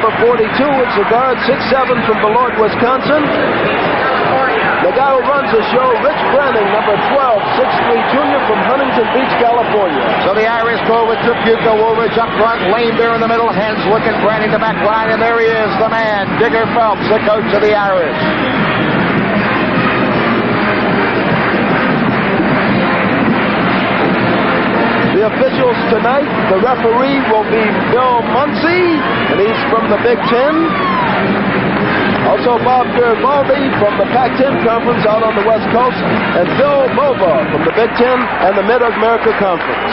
number 42. It's the guard, 6'7", from Beloit, Wisconsin. The guy who runs the show, Rich Branning, number 12, 6'3", junior from Huntington Beach, California. So the Irish go with Dubuque, Woolridge up front, Lane Beer in the middle, Henswick and Branning the back line, and there he is, the man, Digger Phelps, the coach of the Irish. The officials tonight, the referee will be Bill Muncy, and he's from the Big Ten. Also Bob Garibaldi from the Pac-10 Conference out on the West Coast, and Bill Bova from the Big Ten and the Mid-America Conference.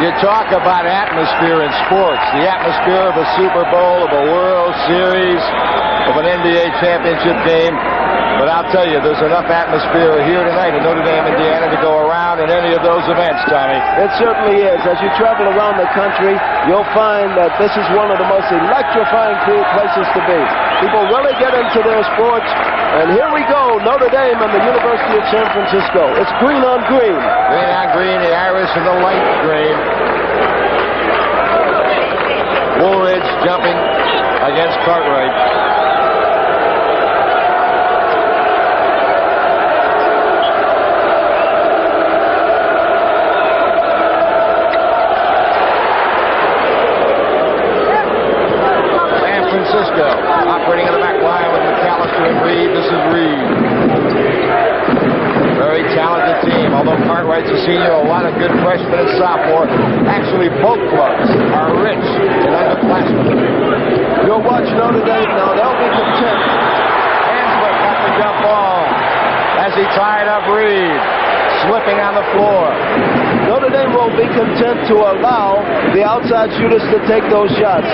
You talk about atmosphere in sports, the atmosphere of a Super Bowl, of a World Series, of an NBA championship game. But I'll tell you, there's enough atmosphere here tonight in Notre Dame, Indiana, to go around in any of those events, Tommy. It certainly is. As you travel around the country, you'll find that this is one of the most electrifying places to be. People really get into their sports. And here we go, Notre Dame and the University of San Francisco. It's green on green. Green on green, the Irish in the light green. Woolridge jumping against Cartwright. Operating in the back line with McAllister and Reed. This is Reed. Very talented team. Although Cartwright's a senior, a lot of good freshmen and sophomore. Actually, both clubs are rich in underclassmen. You'll watch Notre Dame now. They'll be content. Henswick got the jump ball as he tied up Reed, slipping on the floor. Notre Dame will be content to allow the outside shooters to take those shots.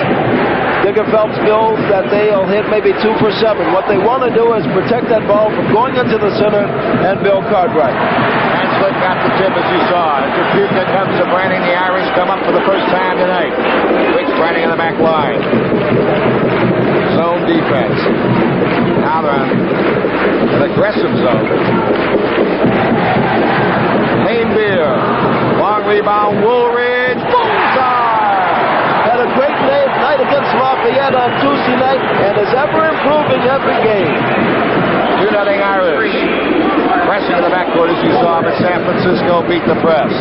Digger Phelps feels that they'll hit maybe 2 for 7. What they want to do is protect that ball from going into the center and Bill Cartwright. Henswick got the tip as you saw. As Dubuque comes to Branning, the Irish come up for the first time tonight. Rich Branning in the back line. Zone defense. Now they're on an aggressive zone. Lane Beer. Long rebound. Woolridge. Bullseye! Had a great night against Lafayette on Tuesday night and is ever improving every game. 2-0 Irish. Pressing in the backcourt as you saw, but San Francisco beat the press.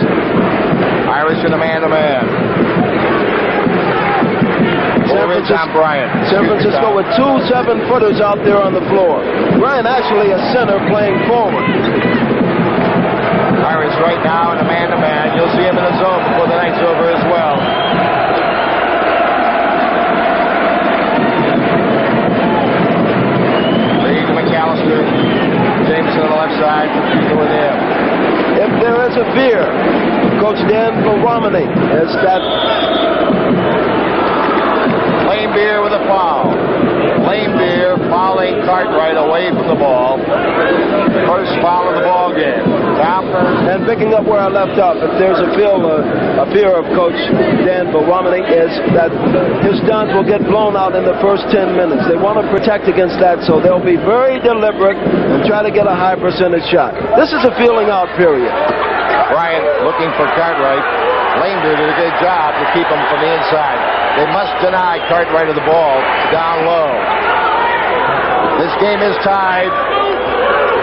Irish in a man-to-man. San Francisco with 2 7-footers out there on the floor. Ryan actually a center playing forward. Irish right now in a man-to-man. You'll see him in the zone before the night's over as well. McAllister, Jameson on the left side, with him. If there is a fear, Coach Dan Romney is that. Lane Beer with a foul. Lane Beer fouling Cartwright away from the ball. First foul of the ball game. And picking up where I left off, if there's a fear of Coach Dan Romney is that his stuns will get blown out in the first 10 minutes. They want to protect against that, so they'll be very deliberate and try to get a high percentage shot. This is a feeling out period. Bryant looking for Cartwright. Lane Beer did a good job to keep him from the inside. They must deny Cartwright of the ball down low. This game is tied.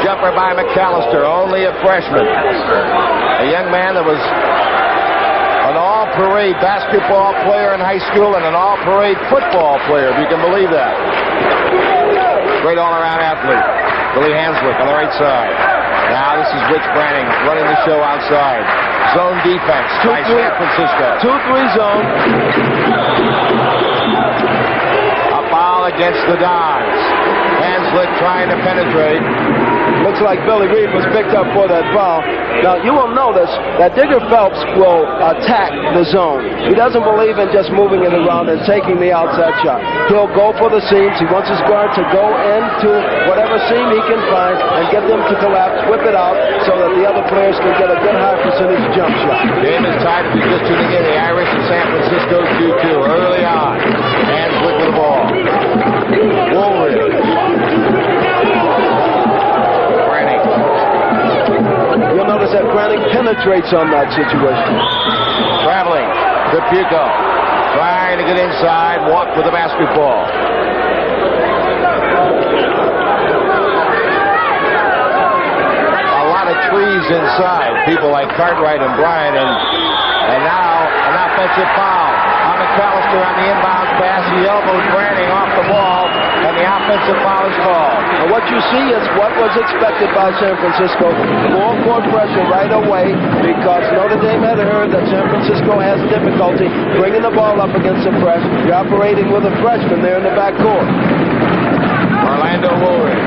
Jumper by McAllister, only a freshman. A young man that was an all-parade basketball player in high school and an all-parade football player, if you can believe that. Great all-around athlete. Billy Henswick on the right side. Now this is Rich Branning running the show outside. Zone defense by San Francisco. 2-3 zone. A foul against the Dons. Henswick trying to penetrate. Looks like Billy Reed was picked up for that foul. Now, you will notice that Digger Phelps will attack the zone. He doesn't believe in just moving it around and taking the outside shot. He'll go for the seams. He wants his guard to go into whatever seam he can find and get them to collapse, whip it out, so that the other players can get a good high percentage jump shot. Game is tied. If you're just tuning in, the Irish and San Francisco 2-2 early on. Hands with the ball. Woolridge. You'll notice that Branning penetrates on that situation. Traveling. Dubuque. trying to get inside, walk with the basketball. A lot of trees inside. People like Cartwright and Bryant, and now an offensive foul. McAllister on the inbound pass. He elbows Branning off the ball, and the offensive foul is called. And what you see is what was expected by San Francisco. Full court pressure right away because Notre Dame had heard that San Francisco has difficulty bringing the ball up against the press. You're operating with a freshman there in the backcourt. Orlando Woolridge.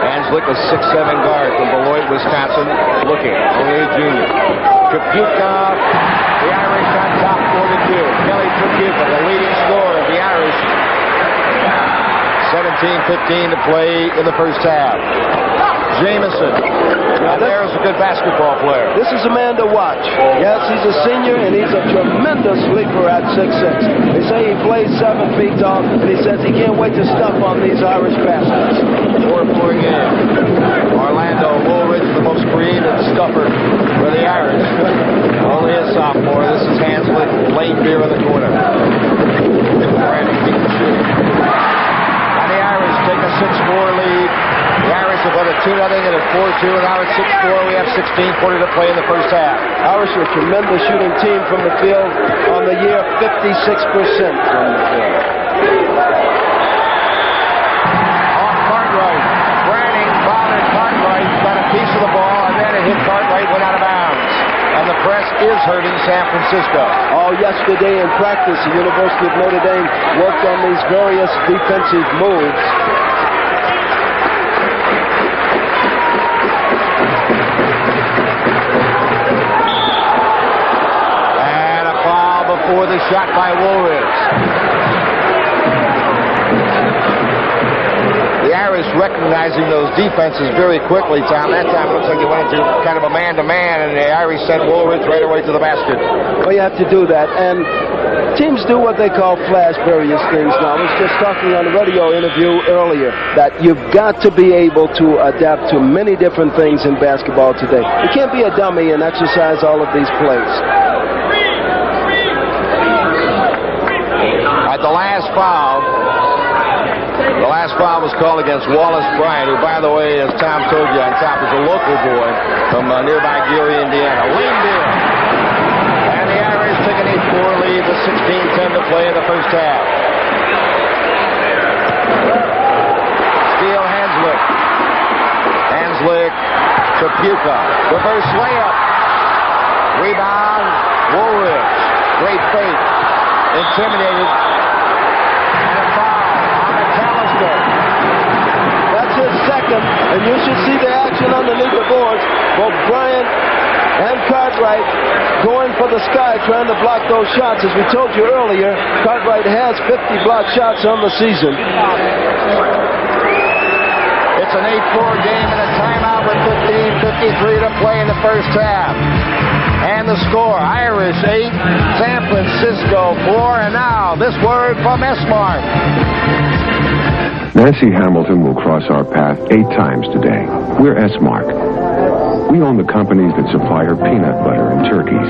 Hanslick, a 6'7" guard from Beloit, Wisconsin, looking. Only a junior. Trapuka, the Irish on top, 4-2. Kelly Trapuka, the leading scorer of the Irish. 17-15 to play in the first half. Jamison. Now there's a good basketball player. This is a man to watch. Yes, he's a senior, and he's a tremendous leaper at 6'6". They say he plays 7 feet tall, and he says he can't wait to stuff on these Irish baskets. 4-4 game. Orlando Woolridge, the most creative stuffer for the Irish. Only a sophomore. This is Hanslick, lane beer in the corner. Branning keeps the shooting. And the Irish take a 6-4 lead. The Irish have got a 2-0 and a 4-2, and now it's 6-4. We have 16:40 to play in the first half. Irish are a tremendous shooting team from the field on the year, 56% from the field. Off Cartwright. Branning bothered Cartwright, got a piece of the ball, and then it hit Cartwright, went out of bounds. And the press is hurting San Francisco. All yesterday in practice, the University of Notre Dame worked on these various defensive moves. For the shot by Woolridge. The Irish recognizing those defenses very quickly, Tom. That time it looks like they went into kind of a man-to-man, and the Irish sent Woolridge right away to the basket. Well, you have to do that, and teams do what they call flash various things now. I was just talking on a radio interview earlier that you've got to be able to adapt to many different things in basketball today. You can't be a dummy and exercise all of these plays. The last foul was called against Wallace Bryant, who, by the way, as Tom told you on top, is a local boy from nearby Gary, Indiana. Lane deal. And the Irish take an 8-4 lead with 16:10 to play in the first half. Steele Hanslick. Hanslick to Trapuka. Reverse layup. Rebound. Woolridge. Great fake. Intimidated. That's his second, and you should see the action underneath the boards. Both Bryant and Cartwright going for the sky, trying to block those shots. As we told you earlier, Cartwright has 50 blocked shots on the season. It's an 8-4 game and a timeout with 15:53 to play in the first half. And the score, Irish 8, San Francisco 4, and now this word from S-Mart. Nancy Hamilton will cross our path 8 times today. We're S-Mart. We own the companies that supply her peanut butter and turkeys,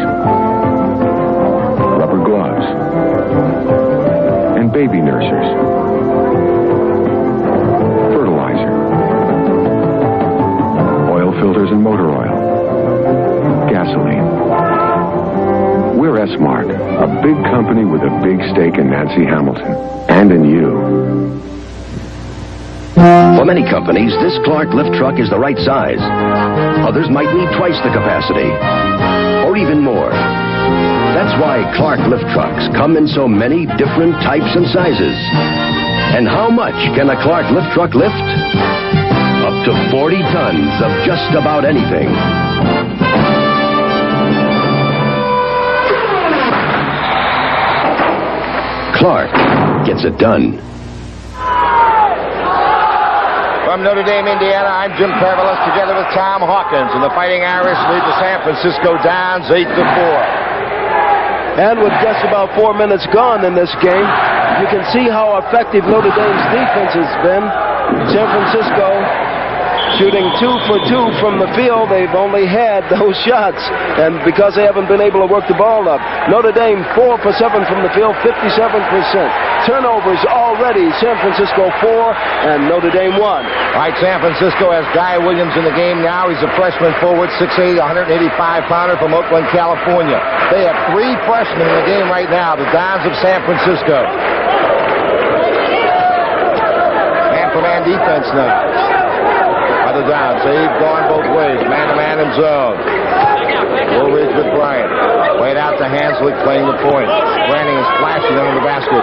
rubber gloves, and baby nursers, fertilizer, oil filters and motor oil, gasoline. We're S-Mart, a big company with a big stake in Nancy Hamilton and in you. For many companies, this Clark lift truck is the right size. Others might need twice the capacity, or even more. That's why Clark lift trucks come in so many different types and sizes. And how much can a Clark lift truck lift? Up to 40 tons of just about anything. Clark gets it done. From Notre Dame, Indiana, I'm Jim Carvelis together with Tom Hawkins, and the Fighting Irish lead the San Francisco Dons 8-4. And with just about 4 minutes gone in this game, you can see how effective Notre Dame's defense has been. San Francisco shooting 2 for 2 from the field. They've only had those shots, and because they haven't been able to work the ball up. Notre Dame 4 for 7 from the field, 57%. Turnovers already, San Francisco 4 and Notre Dame 1. All right, San Francisco has Guy Williams in the game now. He's a freshman forward, 6'8", 185-pounder from Oakland, California. They have 3 freshmen in the game right now, the Dons of San Francisco. Man-for-man defense now by the Dons. They've gone both ways, man-to-man and zone. Woolridge with Bryant. Played out to Hanslick playing the point. Branning is flashing under the basket.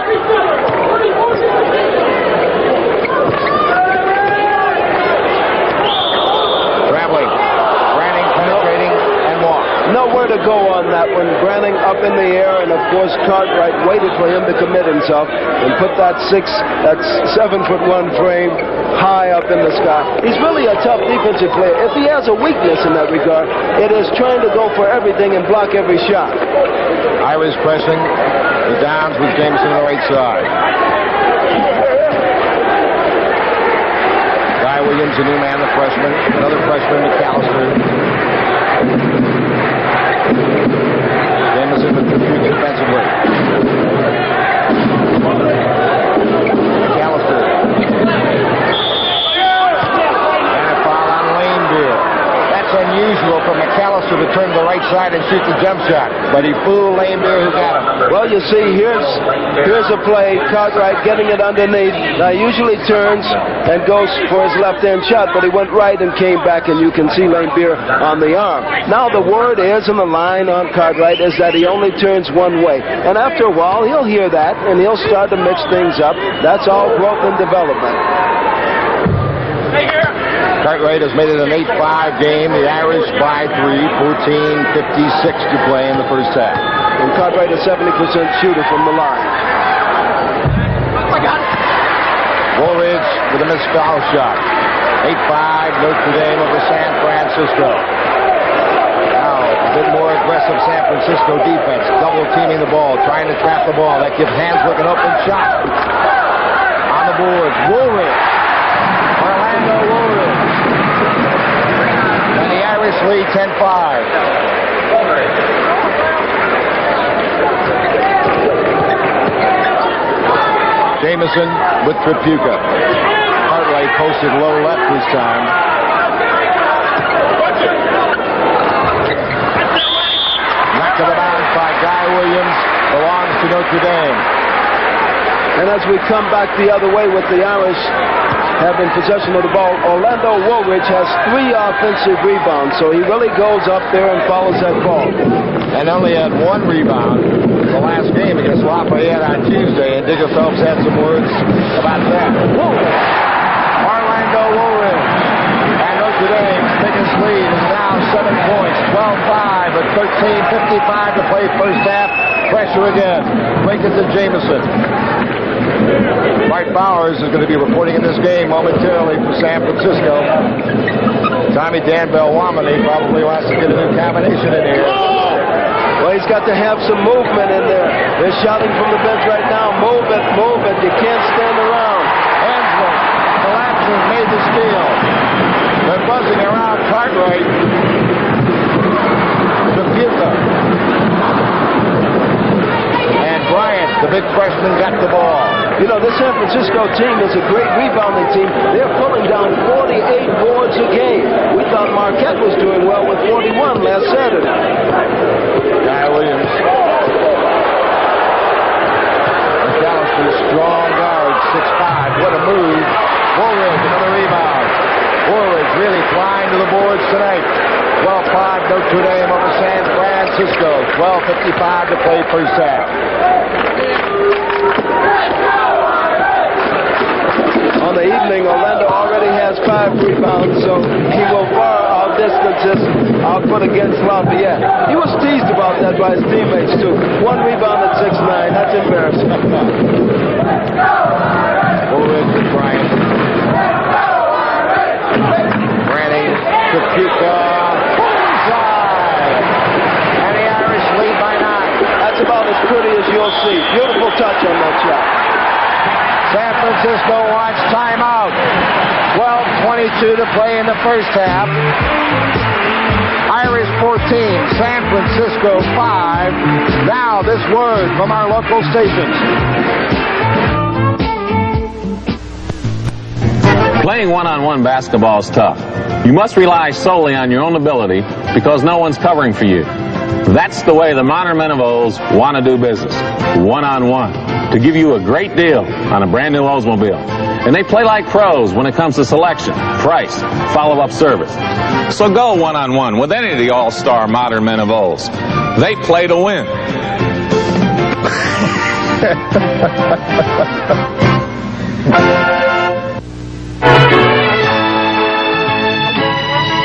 Traveling. Branning penetrating and walk. Nowhere to go on that one. Branning up in the air, and of course Cartwright waited for him to commit himself and put that 7'1" frame high up in the sky. He's really a tough defensive player. If he has a weakness in that regard, it is trying to go for everything and block every shot. Irish pressing the Downs with Jameson on the right side. Guy Williams, a new man, the freshman. Another freshman, McAllister. Jameson with the defensively. McAllister. And a foul on Lane Beer. That's unusual for McAllister to turn to the right side and shoot the jump shot. But he fooled Lane Beer, who got him. Well, you see, here's a play. Cartwright getting it underneath. Now, he usually turns and goes for his left-hand shot, but he went right and came back, and you can see Lane Beer on the arm. Now, the word is, and the line on Cartwright is that he only turns one way. And after a while, he'll hear that, and he'll start to mix things up. That's all growth and development. Cartwright has made it an 8-5 game. The Irish by 3, 14:56 to play in the first half. And Cartwright a 70% shooter from the line. Woolridge with a missed foul shot. 8-5 Notre Dame over San Francisco. Now a bit more aggressive San Francisco defense, double teaming the ball, trying to trap the ball. That gives Hanslick an open shot. On the board, Woolridge. Orlando Woolridge. And the Irish lead 10-5. Jameson with Tripucka. Cartwright posted low left this time. Knocked to the bounce by Guy Williams. Belongs to Notre Dame. And as we come back the other way with the Irish having possession of the ball, Orlando Woolridge has 3 offensive rebounds, so he really goes up there and follows that ball. And only had 1 rebound the last game against Lafayette on Tuesday, and Digger Phelps had some words about that. Orlando Woolridge. And Notre Dame's biggest lead is now 7 points, 12-5 at 13:55 to play first half. Pressure again. Break it to Jameson. Mike Bowers is going to be reporting in this game momentarily for San Francisco. Tommy Danville Wamini probably wants to get a new combination in here. Well, he's got to have some movement in there. They're shouting from the bench right now, move it, move it. You can't stand around. Hanslick collapsing, made the steal. They're buzzing around Cartwright. Tripucka. And Bryant, the big freshman, got the ball. You know, this San Francisco team is a great rebounding team. They're pulling down 48 boards a game. We thought Marquette was doing well with 41 last Saturday. Guy Williams. McAllister, strong guard, 6'5". What a move. Woolridge, another rebound. Woolridge really flying to the boards tonight. 12-5 Notre Dame over San Francisco. 12:55 to play first half. On the evening, Orlando already has 5 rebounds, so he will far outdistance his output against Lafayette. He was teased about that by his teammates, too. 1 rebound at 6'9". That's embarrassing. Woolridge and Bryant. Branning, Tripucka, bullseye! And the Irish lead by 9. That's about as pretty as you'll see. Beautiful touch on that shot. San Francisco wants timeout. 12:22 2:32 to play in the first half. Irish 14, San Francisco 5. Now this word from our local stations. Playing one-on-one basketball is tough. You must rely solely on your own ability because no one's covering for you. That's the way the modern men of Olds want to do business. One-on-one. To give you a great deal on a brand new Oldsmobile. And they play like pros when it comes to selection, price, follow-up service. So go one-on-one with any of the all-star modern men of Olds. They play to win.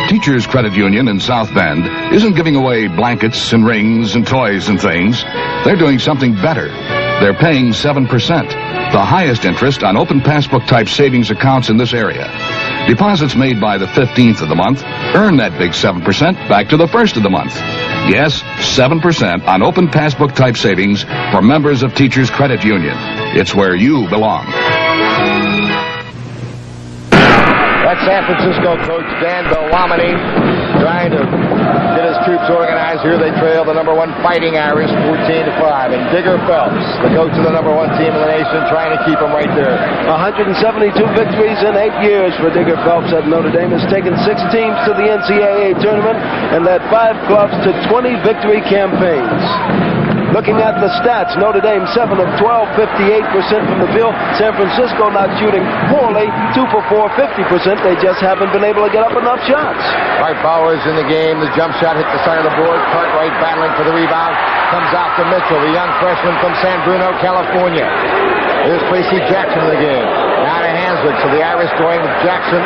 Teachers Credit Union in South Bend isn't giving away blankets and rings and toys and things. They're doing something better. They're paying 7%, the highest interest on open passbook type savings accounts in this area. Deposits made by the 15th of the month earn that big 7% back to the 1st of the month. Yes, 7% on open passbook type savings for members of Teachers Credit Union. It's where you belong. That's San Francisco coach Dan Bellamini trying to get his troops organized. Here they trail the number 1 Fighting Irish 14-5. And Digger Phelps, the coach of the number 1 team in the nation, trying to keep them right there. 172 victories in 8 years for Digger Phelps at Notre Dame. Has taken 6 teams to the NCAA tournament and led 5 clubs to 20 victory campaigns. Looking at the stats, Notre Dame 7 of 12, 58% from the field. San Francisco not shooting poorly, 2 for 4, 50%. They just haven't been able to get up enough shots. Art Bowers in the game. The jump shot hit the center of the board. Cartwright battling for the rebound. Comes out to Mitchell, the young freshman from San Bruno, California. Here's Tracy Jackson in the game. Now to Hanslick. So the Irish going with Jackson.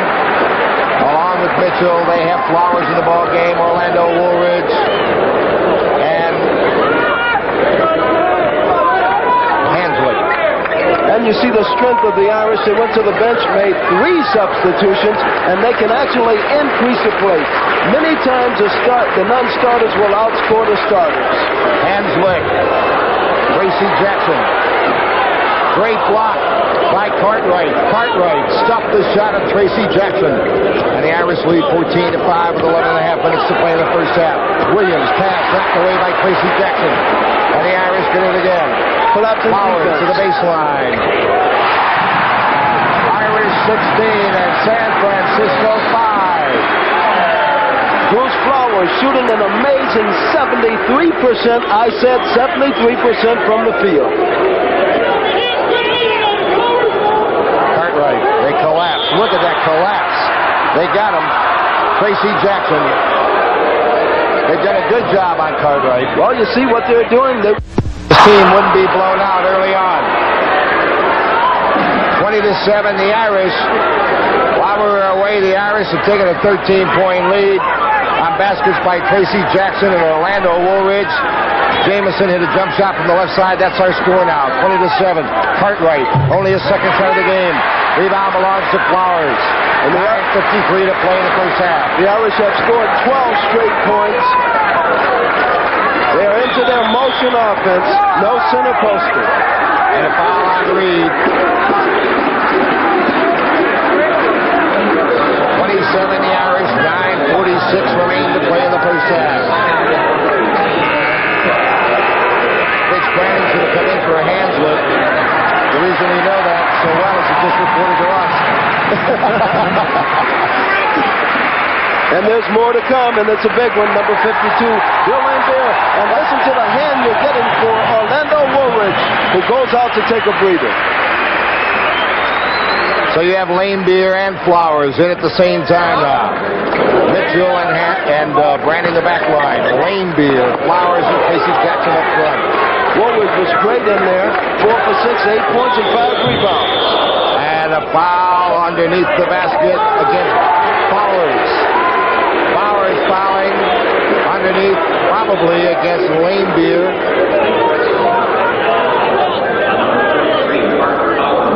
Along with Mitchell, they have Flowers in the ball game. Orlando Woolridge. And you see the strength of the Irish. They went to the bench, made 3 substitutions, and they can actually increase the play. Many times the non-starters will outscore the starters. Hanslick. Tracy Jackson. Great block by Cartwright. Cartwright stuffed the shot of Tracy Jackson. And the Irish lead 14-5 with 11.5 minutes to play in the first half. Williams pass knocked away by Tracy Jackson. And the Irish get it again. Flowers to the baseline. Irish 16 and San Francisco 5. Bruce Flowers shooting an amazing 73%. I said 73% from the field. Cartwright, they collapse. Look at that collapse. They got him. Tracy Jackson. They've done a good job on Cartwright. Well, you see what they're doing. This team wouldn't be blown out early on. 20-7, the Irish. While we were away, the Irish have taken a 13-point lead on baskets by Tracy Jackson and Orlando Woolridge. Jamison hit a jump shot from the left side. That's our score now, 20-7. Cartwright, only his second shot of the game. Rebound belongs to Flowers. And we have 53 to play in the first half. The Irish have scored 12 straight points. They are into their motion offense. No center poster. And a foul on Reed. 27 the Irish, 9:46 remain to play in the first half. Rich Branning's going to come in for a Hanslick. The reason we know that so well is it just reported to us. And there's more to come, and it's a big one, number 52, Bill Lambier. And listen to the hand you're getting for Orlando Woolridge, who goes out to take a breather. So you have Lambier and Flowers in at the same time now. Mitchell and Branding the back line. Lambier, Flowers, and Tracy Jackson up front. Woolridge was great in there, 4 for 6, 8 points and 5 rebounds. And a foul underneath the basket against Flowers. Flowers fouling underneath, probably against Lambier.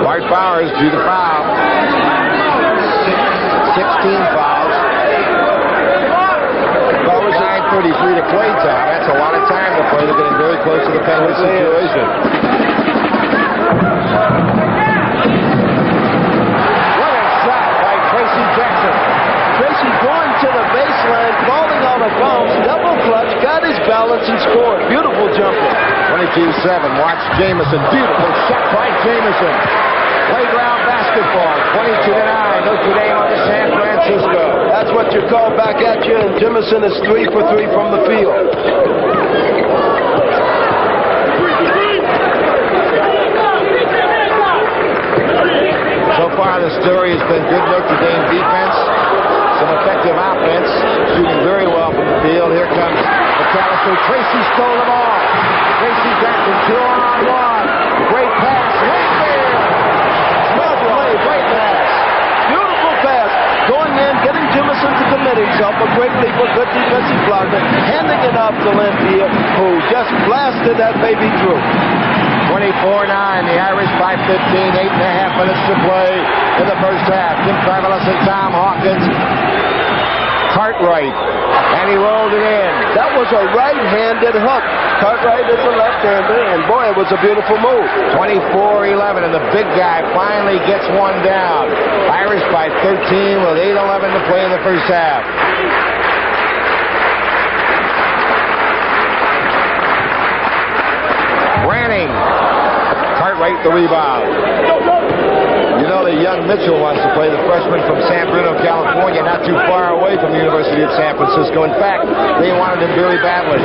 Bart Flowers drew the foul. 16 fouls. Flowers 9:33 to play time. That's a lot of time to play. They're getting very close to the penalty situation. What a shot by Tracy Jackson. 22-7. Watch Jamison. Beautiful shot by Jamison. Playground basketball. 22-9. Notre Dame on San Francisco. That's what you call back at you, and Jimison is 3 for 3 from the field. So far, the story has been good Notre Dame defense, some effective offense, shooting very well from the field. Here comes McAllister. Tracy stole the ball. Tracy Jackson, 2-on-1. Great pass. Right there. Well played. Great pass. Beautiful pass. Going in, getting Jimison to commit himself. A great leap, a good defensive blocker. Handing it off to Linfield, who just blasted that baby through. 24-9, the Irish by 15, 8.5 minutes to play in the first half. Jim Carmelis and Tom Hawkins. Cartwright, and he rolled it in. That was a right-handed hook. Cartwright is a left-hander, and boy, it was a beautiful move. 24-11, and the big guy finally gets one down. Irish by 13 with 8:11 to play in the first half. Branning. Cartwright the rebound. You know that young Mitchell wants to play, the freshman from San Bruno, California, not too far away from the University of San Francisco. In fact, they wanted him very badly.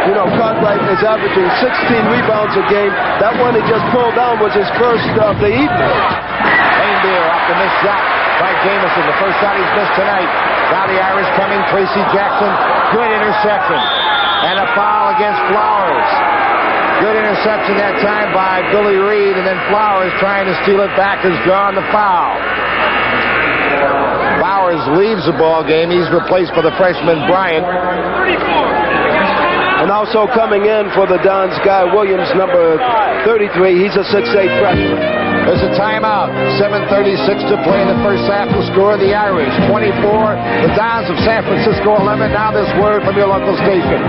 You know, Cartwright is averaging 16 rebounds a game. That one he just pulled down was his first of the evening. Reindeer off the missed shot by Jamison. The first shot he's missed tonight. Now the Irish coming. Tracy Jackson. Good interception. And a foul against Flowers. Good interception that time by Billy Reed, and then Flowers trying to steal it back has drawn the foul. Flowers leaves the ball game. He's replaced by the freshman Bryant. And also coming in for the Dons, Guy Williams, number 33. He's a 6'8 freshman. There's a timeout. 7:36 to play in the first half. The score of the Irish 24. The Dons of San Francisco 11. Now this word from your local station.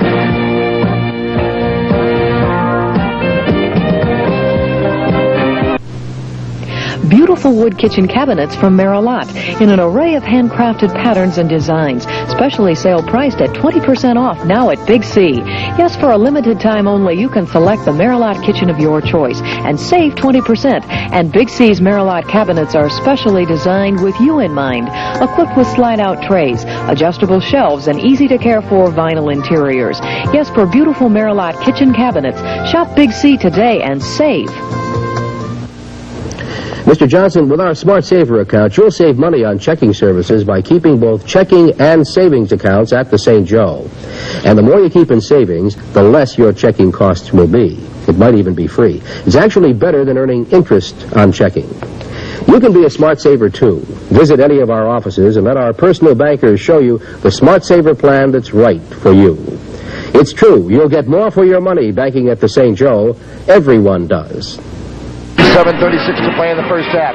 Beautiful wood kitchen cabinets from Merillat in an array of handcrafted patterns and designs. Specially sale priced at 20% off now at Big C. Yes, for a limited time only, you can select the Merillat kitchen of your choice and save 20%. And Big C's Merillat cabinets are specially designed with you in mind. Equipped with slide-out trays, adjustable shelves, and easy-to-care-for vinyl interiors. Yes, for beautiful Merillat kitchen cabinets, shop Big C today and save. Mr. Johnson, with our Smart Saver account, you'll save money on checking services by keeping both checking and savings accounts at the St. Joe. And the more you keep in savings, the less your checking costs will be. It might even be free. It's actually better than earning interest on checking. You can be a Smart Saver, too. Visit any of our offices and let our personal bankers show you the Smart Saver plan that's right for you. It's true, you'll get more for your money banking at the St. Joe. Everyone does. 7:36 to play in the first half.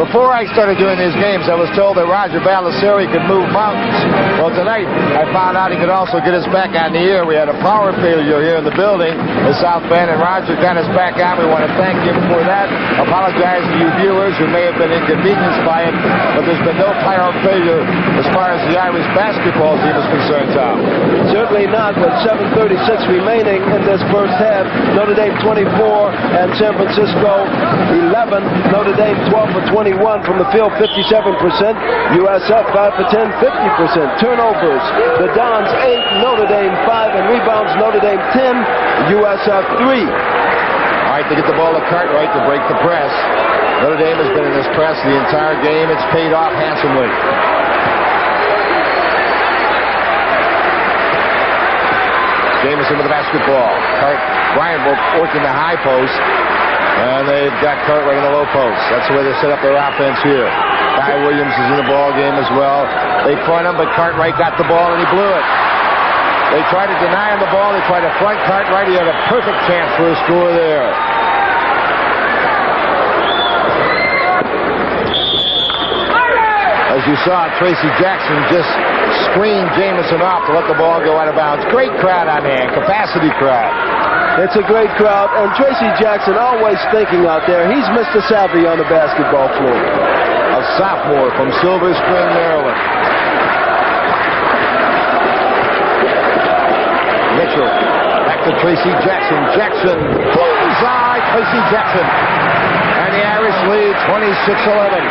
Before I started doing these games, I was told that Roger Baldessari could move mountains. Well, tonight, I found out he could also get us back on the air. We had a power failure here in the building in South Bend, and Roger got us back on. We want to thank him for that. Apologize to you viewers who may have been inconvenienced by it, but there's been no power failure as far as the Irish basketball team is concerned, Tom. Certainly not, with 7:36 remaining in this first half. Notre Dame 24 and San Francisco 11. Notre Dame 12 for 21 from the field, 57%. USF 5 for 10, 50%. Turnovers, the Dons 8, Notre Dame 5, and rebounds Notre Dame 10, USF 3. All right, to get the ball to Cartwright to break the press. Notre Dame has been in this press the entire game. It's paid off handsomely. Jamison with the basketball. Bryant working the high post. And they've got Cartwright in the low post. That's the way they set up their offense here. Guy Williams is in the ball game as well. They front him, but Cartwright got the ball and he blew it. They tried to deny him the ball. They tried to front Cartwright. He had a perfect chance for a score there. As you saw, Tracy Jackson just screened Jamison off to let the ball go out of bounds. Great crowd on hand, capacity crowd. It's a great crowd, and Tracy Jackson always thinking out there. He's Mr. Savvy on the basketball floor. A sophomore from Silver Spring, Maryland. Mitchell back to to Tracy Jackson. Jackson, bullseye, Tracy Jackson. And the Irish lead 26-11.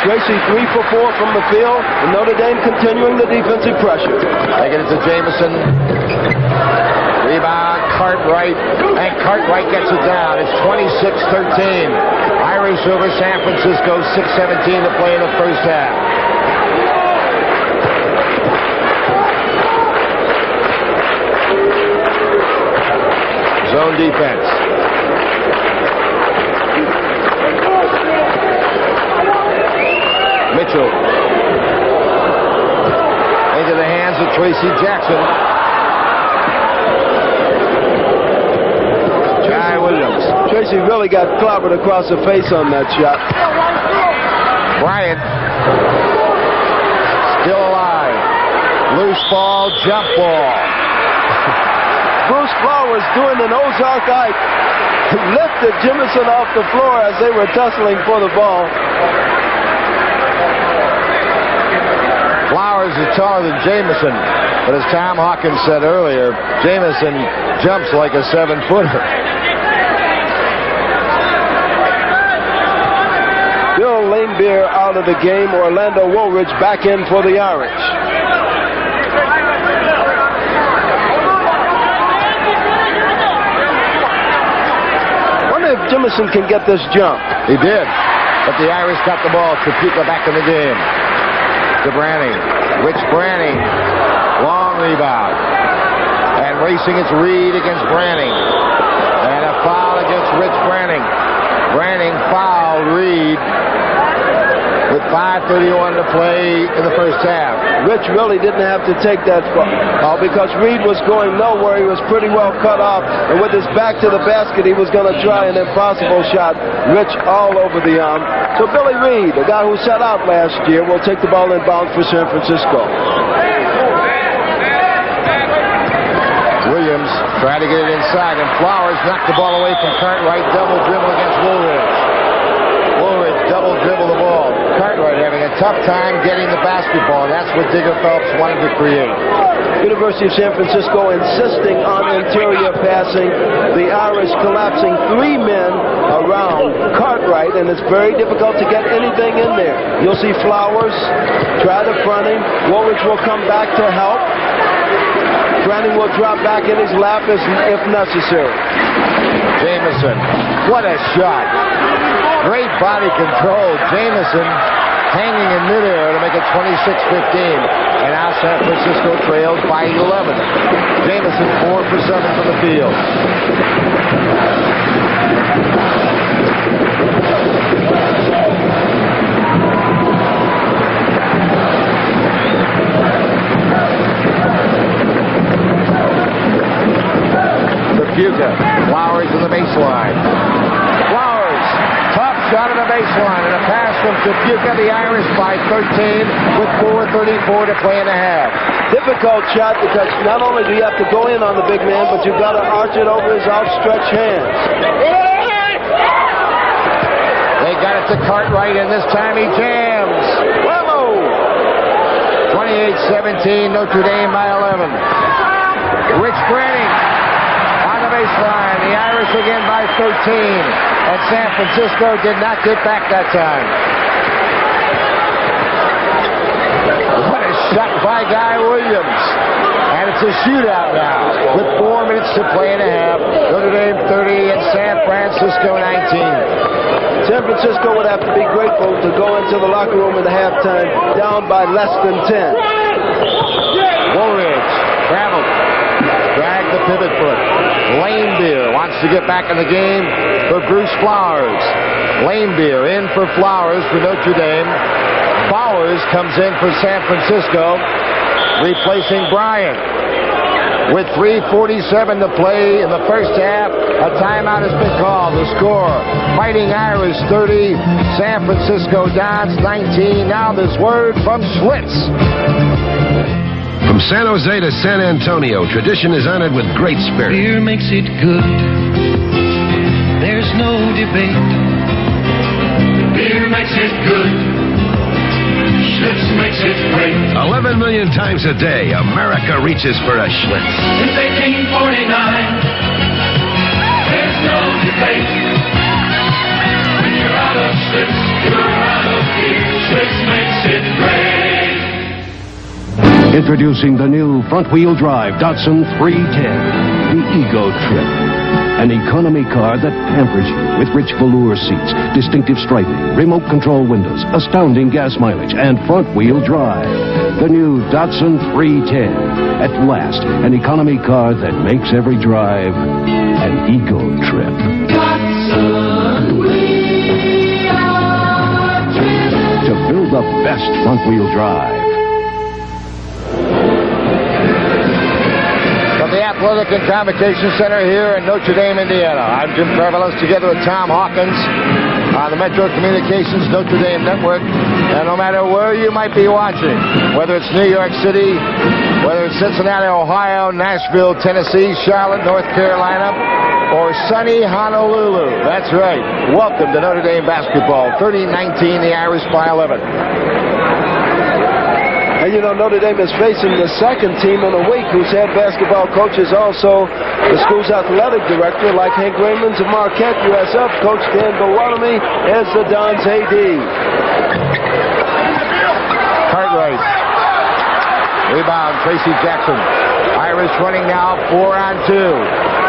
Tracy 3 for 4 from the field, and Notre Dame continuing the defensive pressure. Taking it to Jamison. Rebound, Cartwright, and Cartwright gets it down. It's 26-13. Irish over San Francisco, 6:17 to play in the first half. Zone defense. Mitchell. Into the hands of Tracy Jackson. Guy Williams. Tracy really got clobbered across the face on that shot. Bryant. Still alive. Loose ball, jump ball. Bruce Flowers doing an Ozark Ike. Lifted Jimison off the floor as they were tussling for the ball. Flowers is taller than Jamison, but as Tom Hawkins said earlier, Jamison jumps like a 7-footer. Bill Lanebeer out of the game. Orlando Woolridge back in for the Irish. Wonder if Jimison can get this jump. He did, but the Irish got the ball. Topeka back in the game. To Branning. Rich Branning. Long rebound. And racing, it's Reed against Branning. And a foul against Rich Branning. Branning fouled Reed with 5:31 to play in the first half. Rich really didn't have to take that foul because Reed was going nowhere. He was pretty well cut off. And with his back to the basket, he was going to try an impossible shot. Rich all over the arm. So Billy Reed, the guy who sat out last year, will take the ball in bounds for San Francisco. Williams tried to get it inside, and Flowers knocked the ball away from Cartwright. Double dribble against Woolridge. Woolridge double dribble the ball. Cartwright having a tough time getting the basketball, and that's what Digger Phelps wanted to create. University of San Francisco insisting on interior passing. The Irish collapsing 3 men around Cartwright, and it's very difficult to get anything in there. You'll see Flowers try to front him. Woolridge will come back to help. Branning will drop back in his lap if necessary. Jamison, what a shot. Great body control. Jamison hanging in midair to make it 26-15. And now San Francisco trails by 11. Jamison 4 for 7 from the field. Topeka. Flowers in the baseline. Flowers. Tough shot at the baseline. And a pass from Topeka. The Irish by 13 with 4:34 to play in the half. Difficult shot because not only do you have to go in on the big man, but you've got to arch it over his outstretched hands. They got it to Cartwright, and this time he jams. Whoa! 28-17, Notre Dame by 11. Rich Branning on the baseline. The Irish again by 13. And San Francisco did not get back that time. What a shot by Guy Williams. And it's a shootout now with 4 minutes to play and a half. Notre Dame 30 and San Francisco 19. San Francisco would have to be grateful to go into the locker room in the halftime down by less than 10. Woolridge traveled. Drag the pivot foot. Lanebeer wants to get back in the game for Bruce Flowers. Lanebeer in for Flowers for Notre Dame. Flowers comes in for San Francisco, replacing Bryant. With 3:47 to play in the first half, a timeout has been called. The score, Fighting Irish 30, San Francisco Dons 19. Now this word from Schlitz. From San Jose to San Antonio, tradition is honored with great spirit. Beer makes it good. There's no debate. Beer makes it good. Schlitz makes it great. 11 million times a day, America reaches for a Schlitz. Since 1849, there's no debate. When you're out of Schlitz, you're out of beer. Schlitz makes it great. Introducing the new front-wheel drive Datsun 310, the Ego Trip. An economy car that pampers you with rich velour seats, distinctive striping, remote control windows, astounding gas mileage, and front-wheel drive. The new Datsun 310. At last, an economy car that makes every drive an Ego Trip. Datsun, we are driven. To build the best front-wheel drive. From the Athletic and Convocation Center here in Notre Dame, Indiana, I'm Jim Carvelis together with Tom Hawkins on the Metro Communications Notre Dame Network. And no matter where you might be watching, whether it's New York City, whether it's Cincinnati, Ohio, Nashville, Tennessee, Charlotte, North Carolina, or sunny Honolulu, that's right. Welcome to Notre Dame basketball. 30-19, the Irish by 11. And you know, Notre Dame is facing the second team in a week whose head basketball coach is also the school's athletic director, like Hank Raymond's of Marquette. USF coach Dan Belwanomy is the Dons AD. Cartwright. Rebound, Tracy Jackson. Irish running now, 4-on-2.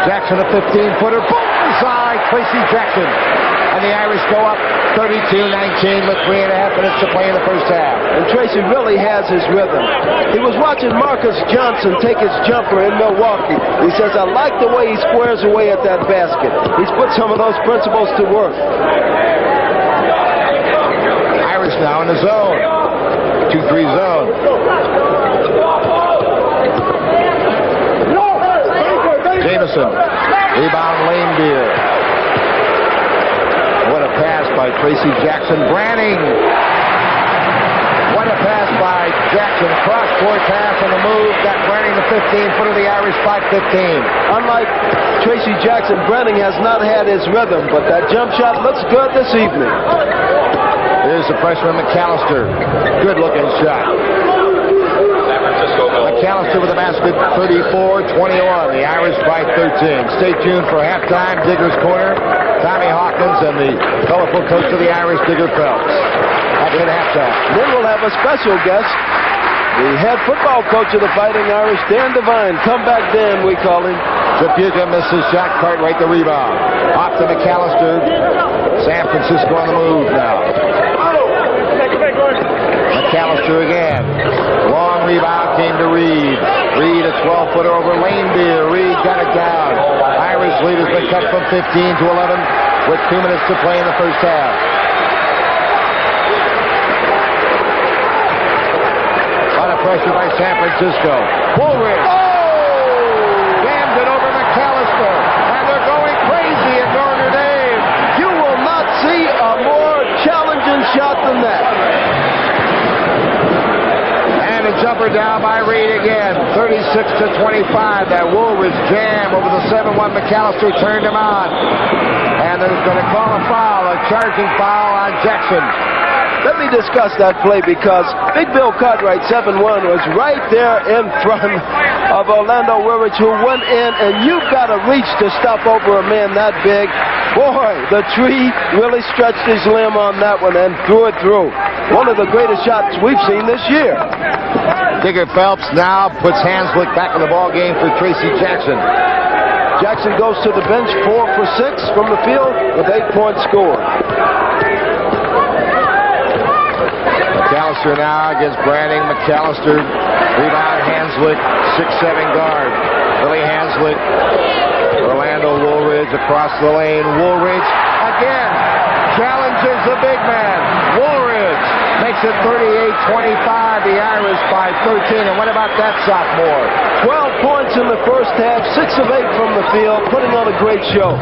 Jackson a 15-footer. Boom! Inside, Tracy Jackson. And the Irish go up 32-19 with 3.5 minutes to play in the first half. And Tracy really has his rhythm. He was watching Marcus Johnson take his jumper in Milwaukee. He says, I like the way he squares away at that basket. He's put some of those principles to work. Irish now in the zone. 2-3 zone. Jameson. Rebound, Lane Beer. What a pass by Tracy Jackson. Branning. What a pass by Jackson. Cross-court pass on the move. Got Branning the 15-footer, the Irish by 15. Unlike Tracy Jackson, Branning has not had his rhythm, but that jump shot looks good this evening. Here's the freshman McAllister. Good-looking shot. McAllister with a basket, 34-21. The Irish by 13. Stay tuned for halftime. Digger's Corner. Tommy Hawkins and the colorful coach of the Irish, Digger Phelps. That's at halftime. Then we'll have a special guest, the head football coach of the Fighting Irish, Dan Devine. Come back, Dan, we call him. Tripucka misses shot. Cartwright the rebound. Off to McAllister. San Francisco on the move now. McAllister again. Long rebound came to Reed. Reed a 12-footer over Lane Beer. Reed got it down. Irish lead has been cut from 15 to 11 with 2 minutes to play in the first half. A lot of pressure by San Francisco. Woolridge. Jammed it over McAllister. And they're going crazy at Notre Dame. You will not see a more challenging shot than that. And a jumper down by Reed again. 36-25. That Woolridge jam over the 7-1. McAllister turned him on. And they're going to call a foul, a charging foul on Jackson. Let me discuss that play because Big Bill Cartwright, 7-1, was right there in front of Orlando Woolridge, who went in, and you've got to reach to stop over a man that big. Boy, the tree really stretched his limb on that one and threw it through. One of the greatest shots we've seen this year. Digger Phelps now puts Hanslick back in the ball game for Tracy Jackson. Jackson goes to the bench, 4 for 6 from the field with 8 points scored. McAllister now against Branning. McAllister, rebound Hanslick, 6'7" guard. Billy Hanslick, Orlando Woolridge across the lane. Woolridge again challenges the big man. Woolridge makes it 38-25. The Irish by 13. And what about that sophomore? 12 points in the first half, 6 of 8 from the field, putting on a great show.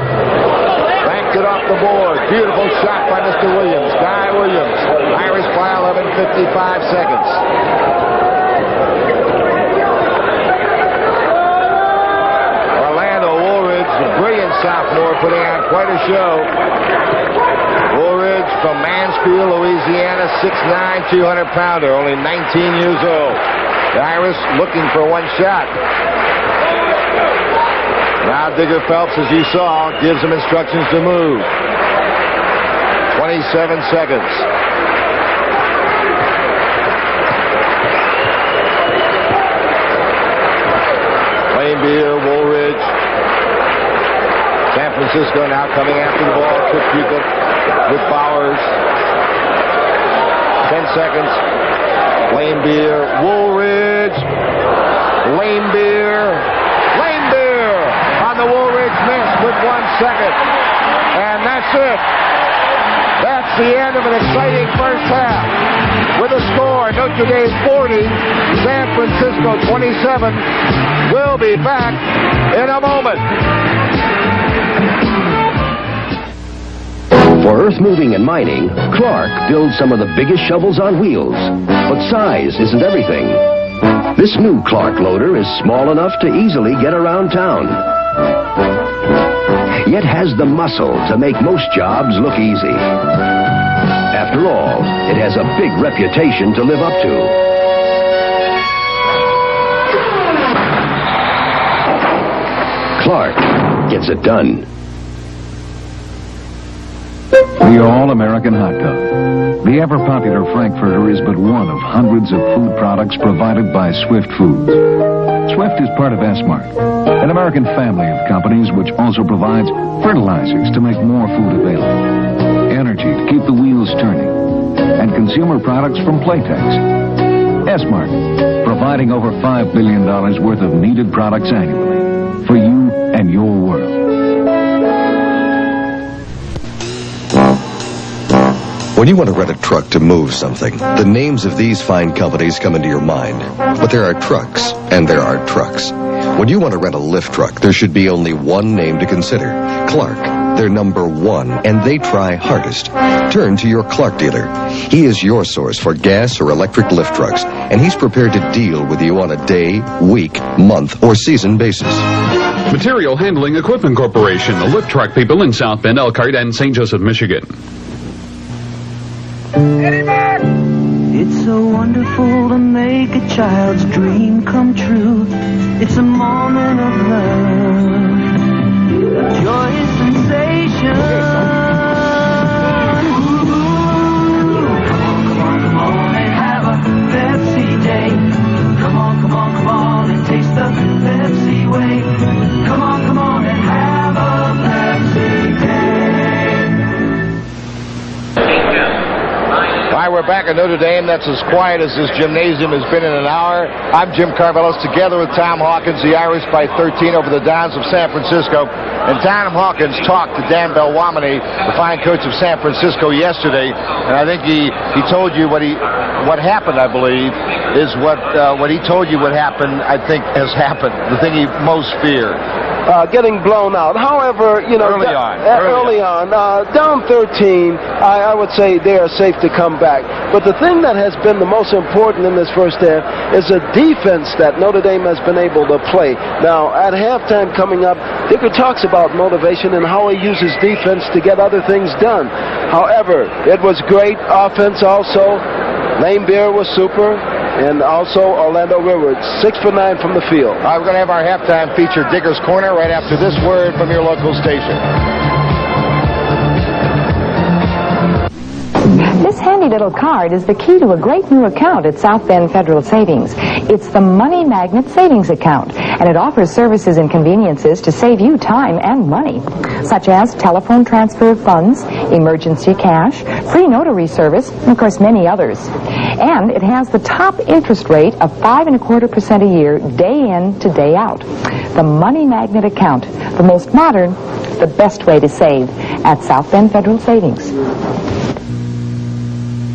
Banked it off the board. Beautiful shot by Mr. Williams. Guy Williams. Irish by 11, 55 seconds. Orlando Woolridge, a brilliant sophomore, putting on quite a show. Woolridge from Mansfield, Louisiana, 6'9", 200-pounder, only 19 years old. The Irish looking for one shot. Now Digger Phelps, as you saw, gives them instructions to move. 27 seconds. Beer, Woolridge. San Francisco now coming after the ball. Chip Cupid with Bowers. 10 seconds. Lane Beer, Woolridge. Lane Beer. Lane Beer on the Woolridge miss with 1 second. And that's it. That's the end of an exciting first half. With a score, Notre Dame 40, San Francisco 27. We'll be back in a moment. For earth moving and mining, Clark builds some of the biggest shovels on wheels. But size isn't everything. This new Clark loader is small enough to easily get around town, yet has the muscle to make most jobs look easy. After all, it has a big reputation to live up to. Clark gets it done. The all-American hot dog. The ever-popular Frankfurter is but one of hundreds of food products provided by Swift Foods. Swift is part of S-Mart, an American family of companies which also provides fertilizers to make more food available, energy to keep the wheels turning, and consumer products from Playtex. S-Mart, providing over $5 billion worth of needed products annually for you and your world. When you want to rent a truck to move something, the names of these fine companies come into your mind. But there are trucks, and there are trucks. When you want to rent a lift truck, there should be only one name to consider: Clark. They're number one, and they try hardest. Turn to your Clark dealer. He is your source for gas or electric lift trucks, and he's prepared to deal with you on a day, week, month, or season basis. Material Handling Equipment Corporation, the lift truck people in South Bend, Elkhart, and St. Joseph, Michigan. It's so wonderful to make a child's dream come true. It's a moment of love, a joyous sensation. Ooh, come on and have a Pepsi day. Come on and taste the Pepsi way. Come on and have a Pepsi day. All right, we're back at Notre Dame. That's as quiet as this gymnasium has been in an hour. I'm Jim Carvelis, together with Tom Hawkins, the Irish by 13 over the Dons of San Francisco. And Tom Hawkins talked to Dan Belwamini, the fine coach of San Francisco, yesterday. And I think he told you what happened, I believe, is what he told you would happen, I think, has happened. The thing he most feared. Getting blown out. However, you know, early on, down 13, I would say they are safe to come back. But the thing that has been the most important in this first half is the defense that Notre Dame has been able to play. Now, at halftime coming up, Dicker talks about motivation and how he uses defense to get other things done. However, it was great offense also. Lane Beer was super. And also Orlando Rivers, 6 for 9 from the field. All right, we're going to have our halftime feature, Digger's Corner, right after this word from your local station. This handy little card is the key to a great new account at South Bend Federal Savings. It's the Money Magnet Savings Account, and it offers services and conveniences to save you time and money, such as telephone transfer of funds, emergency cash, free notary service, and of course many others. And it has the top interest rate of 5.25% a year, day in to day out. The Money Magnet Account, the most modern, the best way to save at South Bend Federal Savings.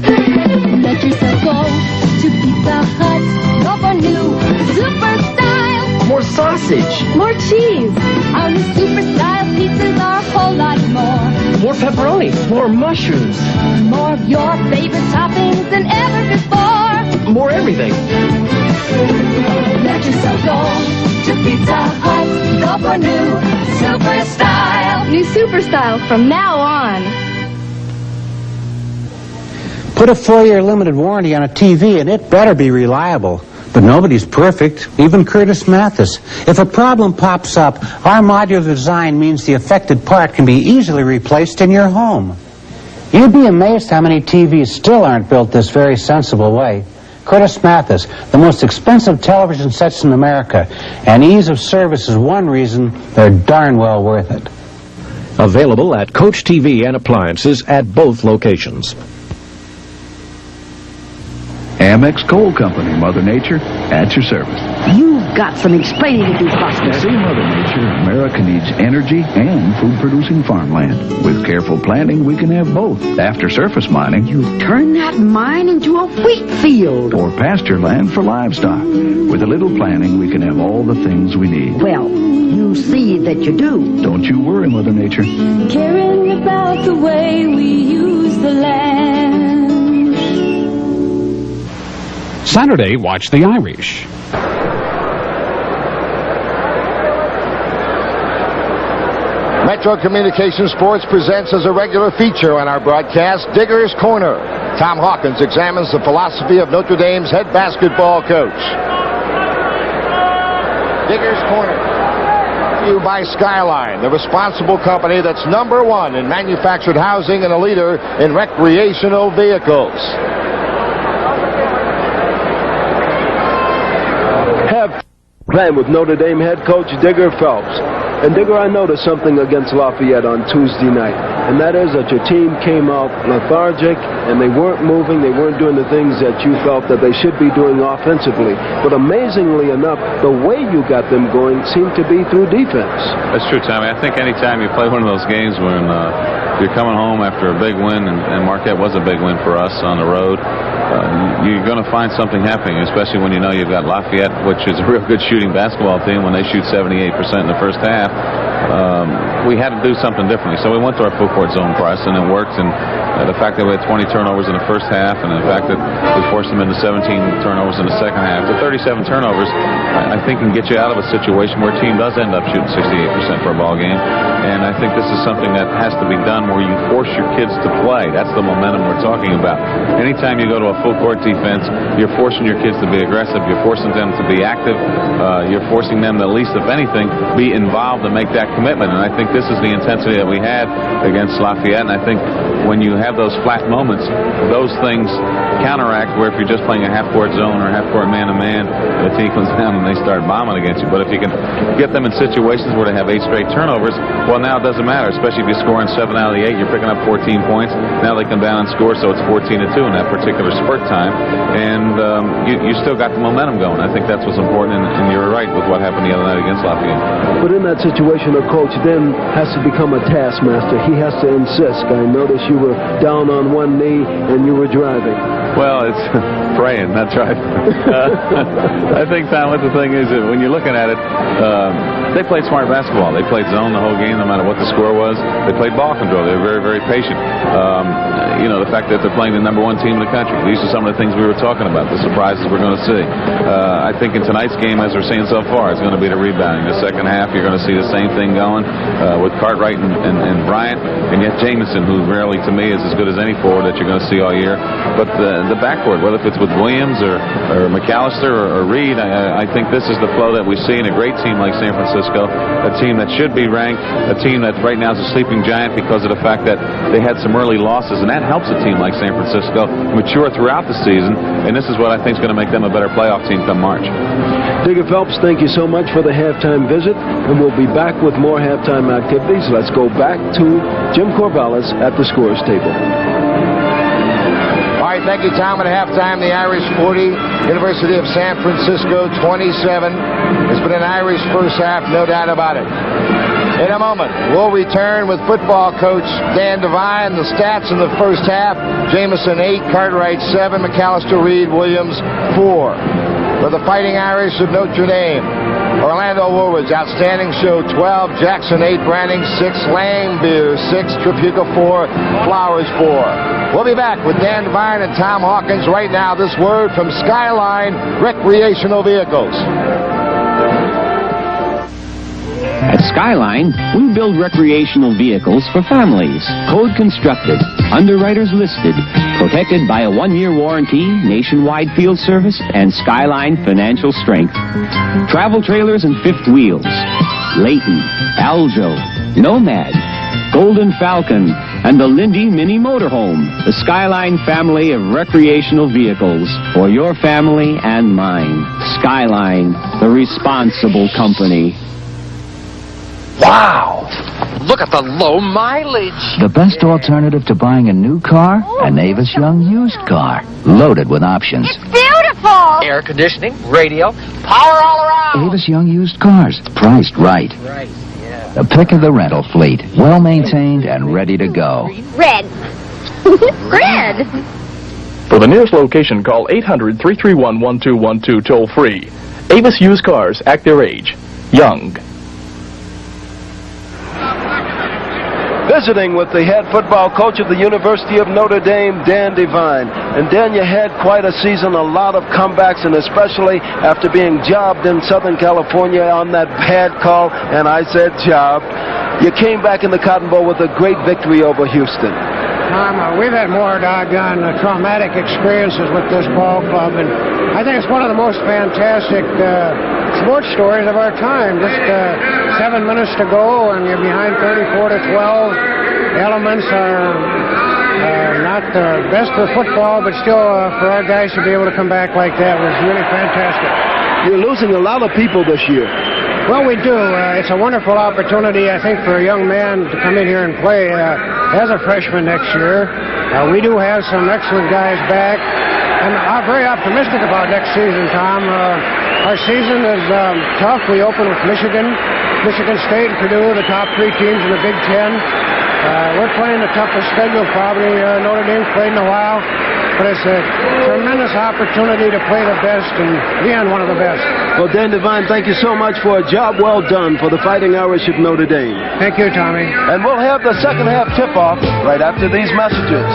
Let yourself go to Pizza Hut. Go for new super style. More sausage. More cheese. Our new super style pizzas are a whole lot more. More pepperoni. More mushrooms. More of your favorite toppings than ever before. More everything. Let yourself go to Pizza Hut. Go for new super style. New super style from now on. Put a 4-year limited warranty on a TV, and it better be reliable. But nobody's perfect, even Curtis Mathis. If a problem pops up, our modular design means the affected part can be easily replaced in your home. You'd be amazed how many TVs still aren't built this very sensible way. Curtis Mathis, the most expensive television sets in America, and ease of service is one reason they're darn well worth it. Available at Coach TV and Appliances at both locations. Amex Coal Company, Mother Nature, at your service. You've got some explaining to do, Buster. See, Mother Nature, America needs energy and food-producing farmland. With careful planning, we can have both. After surface mining, You turn that mine into a wheat field. or pasture land for livestock. With a little planning, we can have all the things we need. Well, you see that you do. Don't you worry, Mother Nature. Caring about the way we use the land. Saturday, watch the Irish. Metro Communications Sports presents as a regular feature on our broadcast, Digger's Corner. Tom Hawkins examines the philosophy of Notre Dame's head basketball coach. Digger's Corner. To you by Skyline, the responsible company that's #1 in manufactured housing and a leader in recreational vehicles. Playing with Notre Dame head coach Digger Phelps. And Digger, I noticed something against Lafayette on Tuesday night, and that is that your team came out lethargic and they weren't moving, they weren't doing the things that you felt that they should be doing offensively. But amazingly enough, the way you got them going seemed to be through defense. That's true, Tommy. I think anytime you play one of those games when you're coming home after a big win, and Marquette was a big win for us on the road, you're going to find something happening, especially when you know you've got Lafayette, which is a real good shooting basketball team when they shoot 78% in the first half. We had to do something differently, so we went to our full court zone press, and it worked. And the fact that we had 20 turnovers in the first half, and the fact that we forced them into 17 turnovers in the second half, the 37 turnovers, I think can get you out of a situation where a team does end up shooting 68% for a ball game. And I think this is something that has to be done where you force your kids to play. That's the momentum we're talking about. Anytime you go to a full court defense, you're forcing your kids to be aggressive. You're forcing them to be active. You're forcing them to, at least if anything, be involved and make that commitment. And I think this is the intensity that we had against Lafayette. And I think when you have those flat moments, those things counteract where if you're just playing a half-court zone or a half-court man-to-man, the team comes down and they start bombing against you. But if you can get them in situations where they have 8 straight turnovers, well, now it doesn't matter, especially if you're scoring 7 out of the 8, you're picking up 14 points. Now they come down and score, so it's 14-2 in that particular spurt time. And you still got the momentum going. I think that's what's important, and you're right with what happened the other night against Lafayette. But in that situation, a coach then has to become a taskmaster. He has to insist. I noticed you were down on one knee and you were driving. Well, it's praying, that's right. I think, Tom, what the thing is, that when you're looking at it, they played smart basketball. They played zone the whole game, no matter what the score was. They played ball control. They were very, very patient. The fact that they're playing the #1 team in the country. These are some of the things we were talking about, the surprises we're going to see. I think in tonight's game, as we're seeing so far, it's going to be the rebounding. The second half, you're going to see the same thing going with Cartwright and Bryant, and yet Jamison, who rarely, to me, is as good as any forward that you're going to see all year. But the backcourt, whether it's with Williams or McAllister or Reed, I think this is the flow that we see in a great team like San Francisco, a team that should be ranked, a team that right now is a sleeping giant because of the fact that they had some early losses, and that helps a team like San Francisco mature throughout the season, and this is what I think is going to make them a better playoff team come March. Digger Phelps, thank you so much for the halftime visit, and we'll be back with more halftime activities. Let's go back to Jim Corvallis at the scorer's table. All right, thank you, Tom. At halftime, the Irish 40, University of San Francisco 27. It's been an Irish first half, no doubt about it. In a moment, we'll return with football coach Dan Devine. The stats in the first half: Jamison 8, Cartwright 7, McAllister, Reed, Williams 4. For the Fighting Irish of Notre Dame, Orlando Woolridge, outstanding show 12, Jackson 8, Branning 6, Langbeer 6, Trapuka 4, Flowers 4. We'll be back with Dan Devine and Tom Hawkins right now. This word from Skyline Recreational Vehicles. At Skyline, we build recreational vehicles for families. Code constructed, underwriters listed, protected by a 1-year warranty, nationwide field service, and Skyline financial strength. Travel trailers and fifth wheels. Layton, Aljo, Nomad, Golden Falcon, and the Lindy Mini Motorhome. The Skyline family of recreational vehicles for your family and mine. Skyline, the responsible company. Wow! Look at the low mileage. The best alternative to buying a new car? An Avis Young used car. Loaded with options. It's beautiful! Air conditioning, radio, power all around. Avis Young used cars. Priced right. Right, yeah. The pick of the rental fleet. Well maintained and ready to go. Red. Red! For the nearest location, call 800-331-1212 toll free. Avis used cars, act their age. Young. Visiting with the head football coach of the University of Notre Dame, Dan Devine. And Dan, you had quite a season, a lot of comebacks, and especially after being jobbed in Southern California on that bad call, and I said job, you came back in the Cotton Bowl with a great victory over Houston. Tom, we've had more doggone traumatic experiences with this ball club, and I think it's one of the most fantastic sports stories of our time. Just 7 minutes to go, and you're behind 34-12. The elements are not the best for football, but still for our guys to be able to come back like that was really fantastic. You're losing a lot of people this year. Well, we do. It's a wonderful opportunity, I think, for a young man to come in here and play as a freshman next year. We do have some excellent guys back, and I'm very optimistic about next season, Tom. Our season is tough. We open with Michigan State, and Purdue, the top 3 teams in the Big Ten. We're playing the toughest schedule probably Notre Dame's played in a while. But it's a tremendous opportunity to play the best and be on one of the best. Well, Dan Devine, thank you so much for a job well done for the Fighting Irish of Notre Dame. Thank you, Tommy. And we'll have the second half tip-off right after these messages.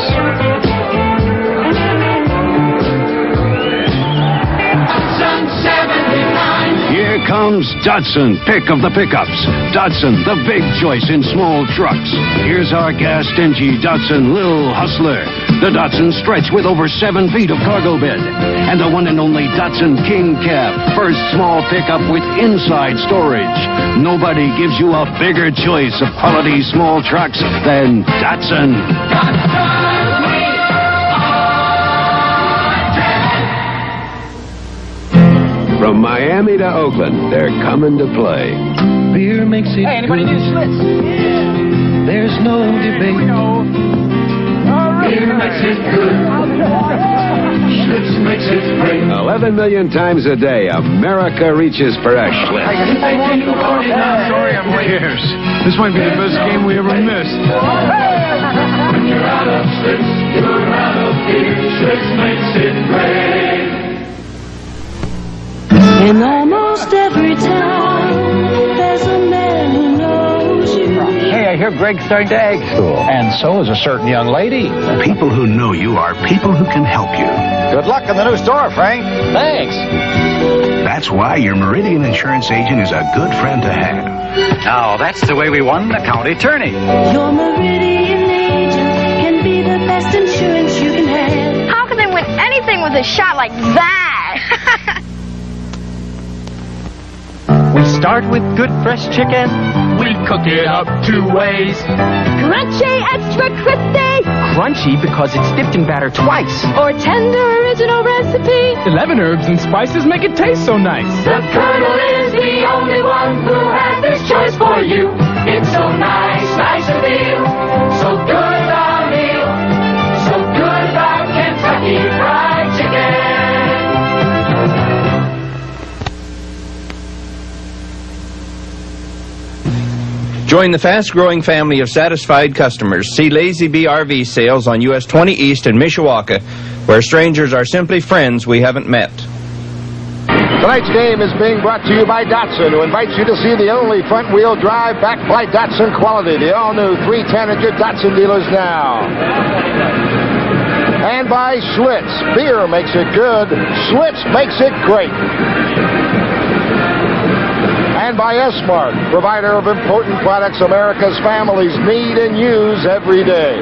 Here comes Datsun, pick of the pickups. Datsun, the big choice in small trucks. Here's our gas-stingy Datsun Lil Hustler. The Datsun Stretch with over 7 feet of cargo bed. And the one and only Datsun King Cab, first small pickup with inside storage. Nobody gives you a bigger choice of quality small trucks than Datsun. From Miami to Oakland, they're coming to play. Beer makes it anybody good. need Schlitz? There's no debate. Beer makes it good. Schlitz makes it great. 11 million times a day, America reaches for a Schlitz. Sorry I'm late. Cheers. This might be the best game we ever missed. When you're out of Schlitz, you're out of beer. Schlitz makes it great. In almost every town, there's a man who knows you. Hey, I hear Greg's starting to ag school. And so is a certain young lady. People who know you are people who can help you. Good luck in the new store, Frank. Thanks. That's why your Meridian insurance agent is a good friend to have. Now, that's the way we won the county attorney. Your Meridian agent can be the best insurance you can have. How can they win anything with a shot like that? We start with good fresh chicken. We cook it up 2 ways. Crunchy, extra crispy. Crunchy because it's dipped in batter twice. Or tender original recipe. 11 herbs and spices make it taste so nice. The Colonel is the only one who has this choice for you. It's so nice, nice to feel. So good our meal. So good our Kentucky Fried Chicken. Join the fast-growing family of satisfied customers. See Lazy Bee RV sales on US 20 East in Mishawaka, where strangers are simply friends we haven't met. Tonight's game is being brought to you by Datsun, who invites you to see the only front-wheel drive backed by Datsun quality. The all-new 310 at your Datsun dealers now. And by Schlitz. Beer makes it good. Schlitz makes it great. And And by S-Mart, provider of important products America's families need and use every day.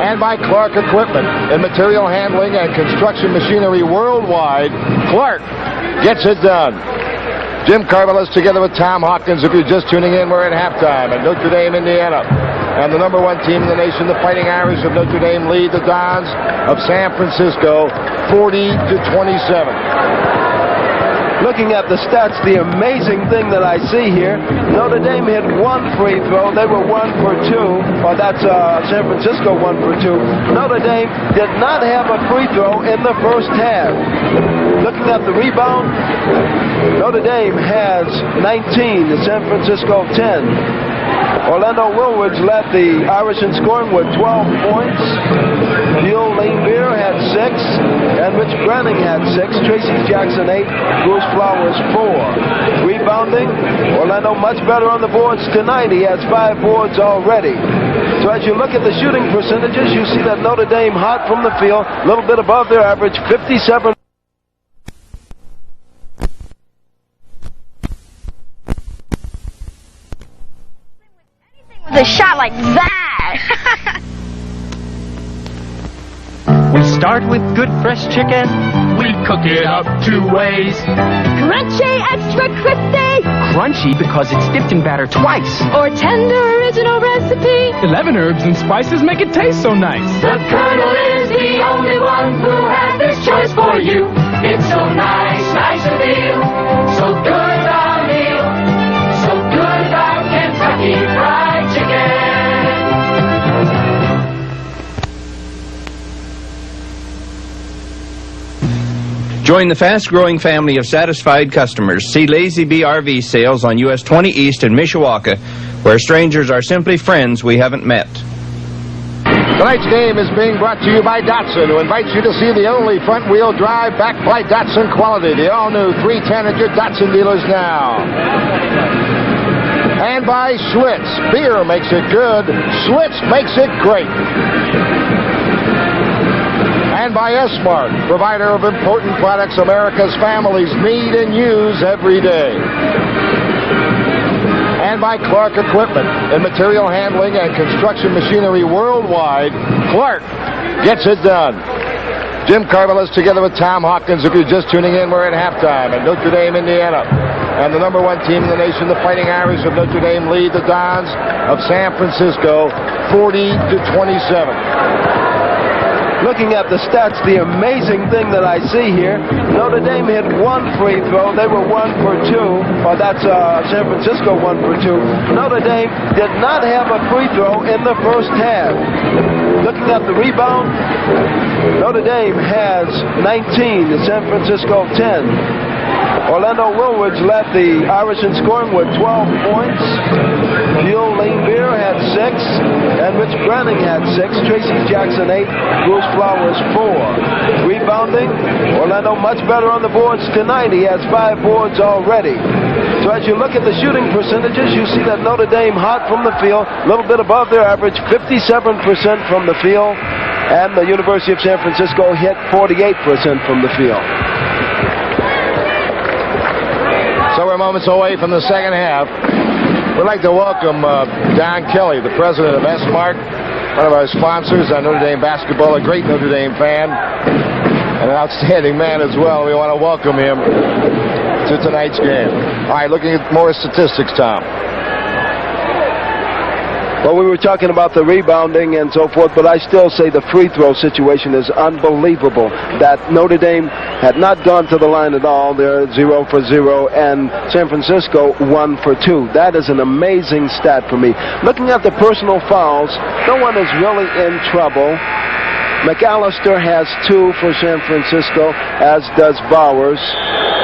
And by Clark Equipment and material handling and construction machinery worldwide, Clark gets it done. Jim Carvelis together with Tom Hawkins. If you're just tuning in, we're at halftime at Notre Dame, Indiana. And the number one team in the nation, the Fighting Irish of Notre Dame, lead the Dons of San Francisco 40-27. Looking at the stats, the amazing thing that I see here, Notre Dame hit one free throw. They were 1 for 2. Well, that's San Francisco 1 for 2. Notre Dame did not have a free throw in the first half. Looking at the rebound, Notre Dame has 19 to San Francisco 10. Orlando Willwards led the Irish in scoring with 12 points. Neil Lanebeer had 6, and Rich Branning had 6. Tracy Jackson 8, Bruce Flowers 4. Rebounding, Orlando much better on the boards tonight. He has 5 boards already. So as you look at the shooting percentages, you see that Notre Dame hot from the field, a little bit above their average, 57%. With a shot like that. We start with good fresh chicken. We cook it up 2 ways. Crunchy, extra crispy. Crunchy because it's dipped in batter twice. Or tender original recipe. 11 herbs and spices make it taste so nice. The Colonel is the only one who has this choice for you. It's so nice, nice to feel. So good our meal. So good our Kentucky Fried Chicken. Join the fast-growing family of satisfied customers. See Lazy Bee RV sales on US 20 East in Mishawaka, where strangers are simply friends we haven't met. Tonight's game is being brought to you by Datsun, who invites you to see the only front-wheel drive backed by Datsun quality. The all-new 310 at your Datsun dealers now. And by Schlitz. Beer makes it good. Schlitz makes it great. And by S-Mart, provider of important products America's families need and use every day. And by Clark Equipment and material handling and construction machinery worldwide, Clark gets it done. Jim Carvelis together with Tom Hawkins. If you're just tuning in, we're at halftime at Notre Dame, Indiana. And the number one team in the nation, the Fighting Irish of Notre Dame, lead the Dons of San Francisco 40-27. Looking at the stats, the amazing thing that I see here, Notre Dame hit 1 free throw. They were 1 for 2. Well, that's San Francisco 1 for 2. Notre Dame did not have a free throw in the first half. Looking at the rebound, Notre Dame has 19 to San Francisco 10. Orlando Willwards led the Irish in scoring with 12 points. Neil Lanebeer had 6, and Rich Branning had 6. Tracy Jackson 8, Bruce Flowers 4. Rebounding, Orlando much better on the boards tonight. He has 5 boards already. So as you look at the shooting percentages, you see that Notre Dame hot from the field, a little bit above their average, 57% from the field, and the University of San Francisco hit 48% from the field. So we're moments away from the second half. We'd like to welcome Don Kelly, the president of S-Mart, one of our sponsors on Notre Dame basketball, a great Notre Dame fan, and an outstanding man as well. We want to welcome him to tonight's game. All right, looking at more statistics, Tom. Well, we were talking about the rebounding and so forth, but I still say the free throw situation is unbelievable. That Notre Dame had not gone to the line at all. They're 0 for 0, and San Francisco 1 for 2. That is an amazing stat for me. Looking at the personal fouls, no one is really in trouble. McAllister has 2 for San Francisco, as does Bowers.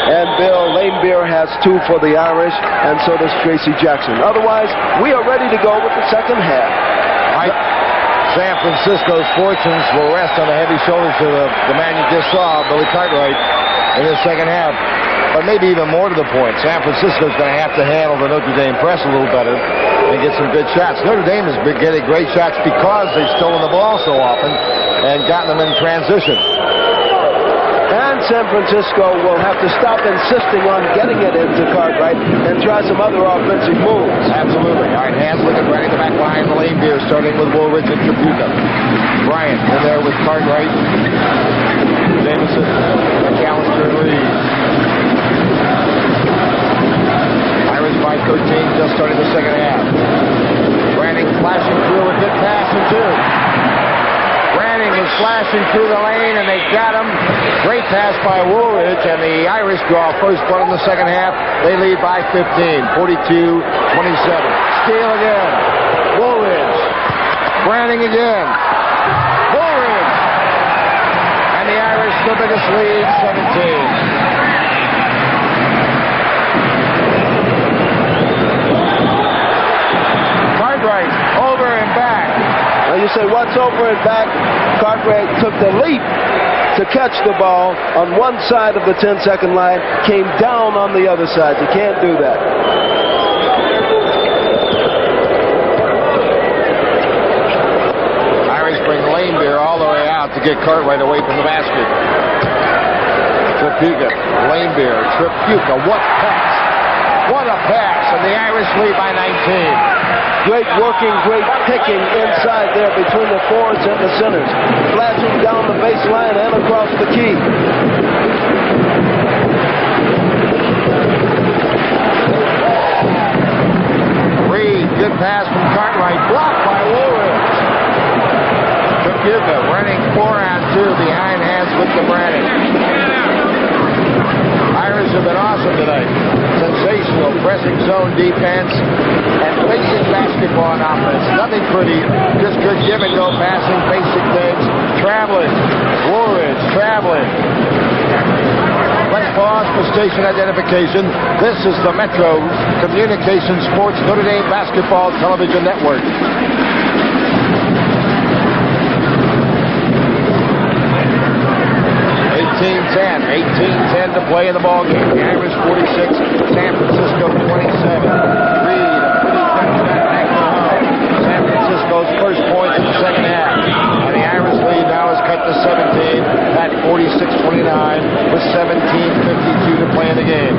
And Bill Lanebeer has 2 for the Irish, and so does Tracy Jackson. Otherwise, we are ready to go with the second half. San Francisco's fortunes will rest on the heavy shoulders of the man you just saw, Billy Cartwright, in the second half. But maybe even more to the point, San Francisco's going to have to handle the Notre Dame press a little better and get some good shots. Notre Dame has been getting great shots because they've stolen the ball so often and gotten them in transition. And San Francisco will have to stop insisting on getting it into Cartwright and try some other offensive moves. Absolutely. All right, Hanslick and running the back line, the lane beer, starting with Woolridge and Tripucka. Bryant in there with Cartwright. Jameson, McAllister, and Reed. Irish by 13, just starting the second half. Branning flashing through a good pass and two. Branning was flashing through the lane, and they got him. Great pass by Woolridge, and the Irish draw first blood in the second half. They lead by 15, 42-27. Steele again. Woolridge. Branning again. Woolridge. And the Irish, the biggest lead, 17. Cartwright, over and back. Now you say, what's over and back? Cartwright took the leap to catch the ball on one side of the 10-second line, came down on the other side. You can't do that. Irish bring Lane Beer all the way out to get Cartwright away from the basket. Tripucka, Lane Beer, Tripucka, what pass! What a pass! And the Irish lead by 19. Great working, great picking inside there between the forwards and the centers. Flashing down the baseline and across the key. Reed, good pass from Cartwright, blocked by Woolridge. Tripucka running 4-on-2 behind Hanslick to Branning. Irish have been awesome tonight. Sensational pressing zone defense and basic basketball and offense. Nothing pretty, just good give and go passing, basic things. Traveling, Woolridge traveling. Let's pause for station identification. This is the Metro Communications Sports Notre Dame Basketball Television Network. 18-10 to play in the ballgame. The Irish 46, San Francisco 27. Reed, a pretty good back to home. San Francisco's first points in the second half. And the Irish lead now is cut to 17 at 46-29 with 17:52 to play in the game.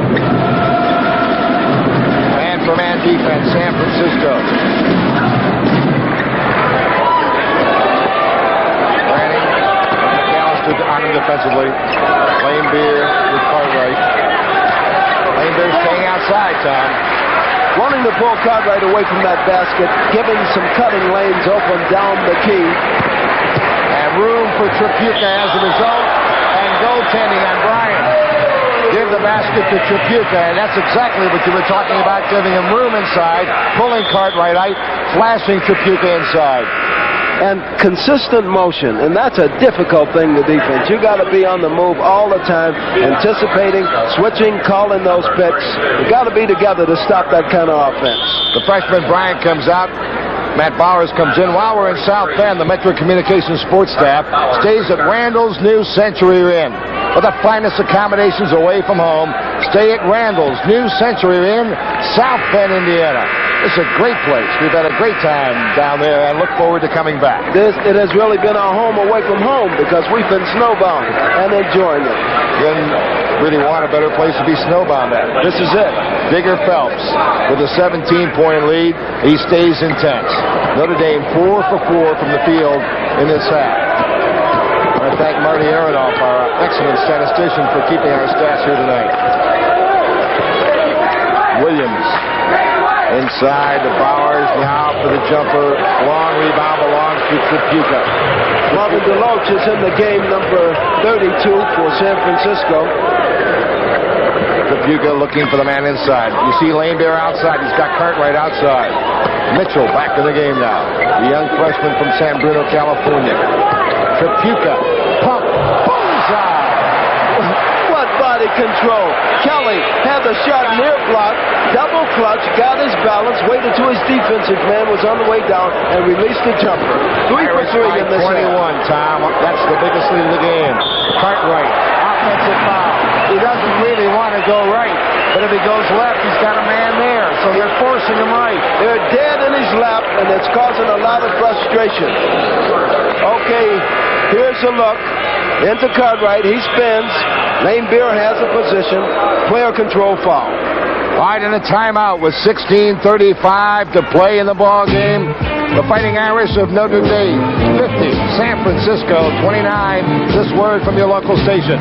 Man-for-man defense, San Francisco. On him defensively. Lane Beer with Cartwright. Lane Beer staying outside, Tom. Wanting to pull Cartwright away from that basket, giving some cutting lanes open down the key. And room for Tripucka as a result. And goaltending on Bryant. Give the basket to Tripucka, and that's exactly what you were talking about, giving him room inside, pulling Cartwright out, flashing Tripucka inside. And consistent motion, and that's a difficult thing to defense. You got to be on the move all the time, anticipating, switching, calling those picks. You got to be together to stop that kind of offense. The freshman Bryant comes out. Matt Bowers comes in. While we're in South Bend, the Metro Communications sports staff stays at Randall's New Century Inn. With the finest accommodations away from home, stay at Randall's New Century Inn, South Bend, Indiana. It's a great place. We've had a great time down there and look forward to coming back. It has really been our home away from home because we've been snowbound and enjoying it. Couldn't really want a better place to be snowbound at. This is it. Digger Phelps with a 17-point lead. He stays intense. Notre Dame 4 for 4 from the field in this half. I want to thank Marty Aronoff, our excellent statistician, for keeping our stats here tonight. Williams inside to Bowers, now for the jumper. Long rebound belongs to Tripucka. Marvin DeLoach is in the game, number 32 for San Francisco. Tripucka looking for the man inside. You see Lane Beer outside. He's got Cartwright outside. Mitchell back in the game now. The young freshman from San Bruno, California. Tripucka, pump, bullseye. What body control. Kelly had the shot near block, double clutch, got his balance, waited till his defensive man was on the way down, and released the jumper. 3 for 3 in this 21, Tom. That's the biggest lead in the game. Cartwright, offensive foul. He doesn't really want to go right, but if he goes left, he's got a man there, so they're forcing him right. They're dead in his lap, and it's causing a lot of frustration. Okay, here's a look. Into Cartwright. He spins. Lane Beer has the position. Player control foul. All right, and a timeout with 16:35 to play in the ball game. The Fighting Irish of Notre Dame 50, San Francisco 29. This word from your local station.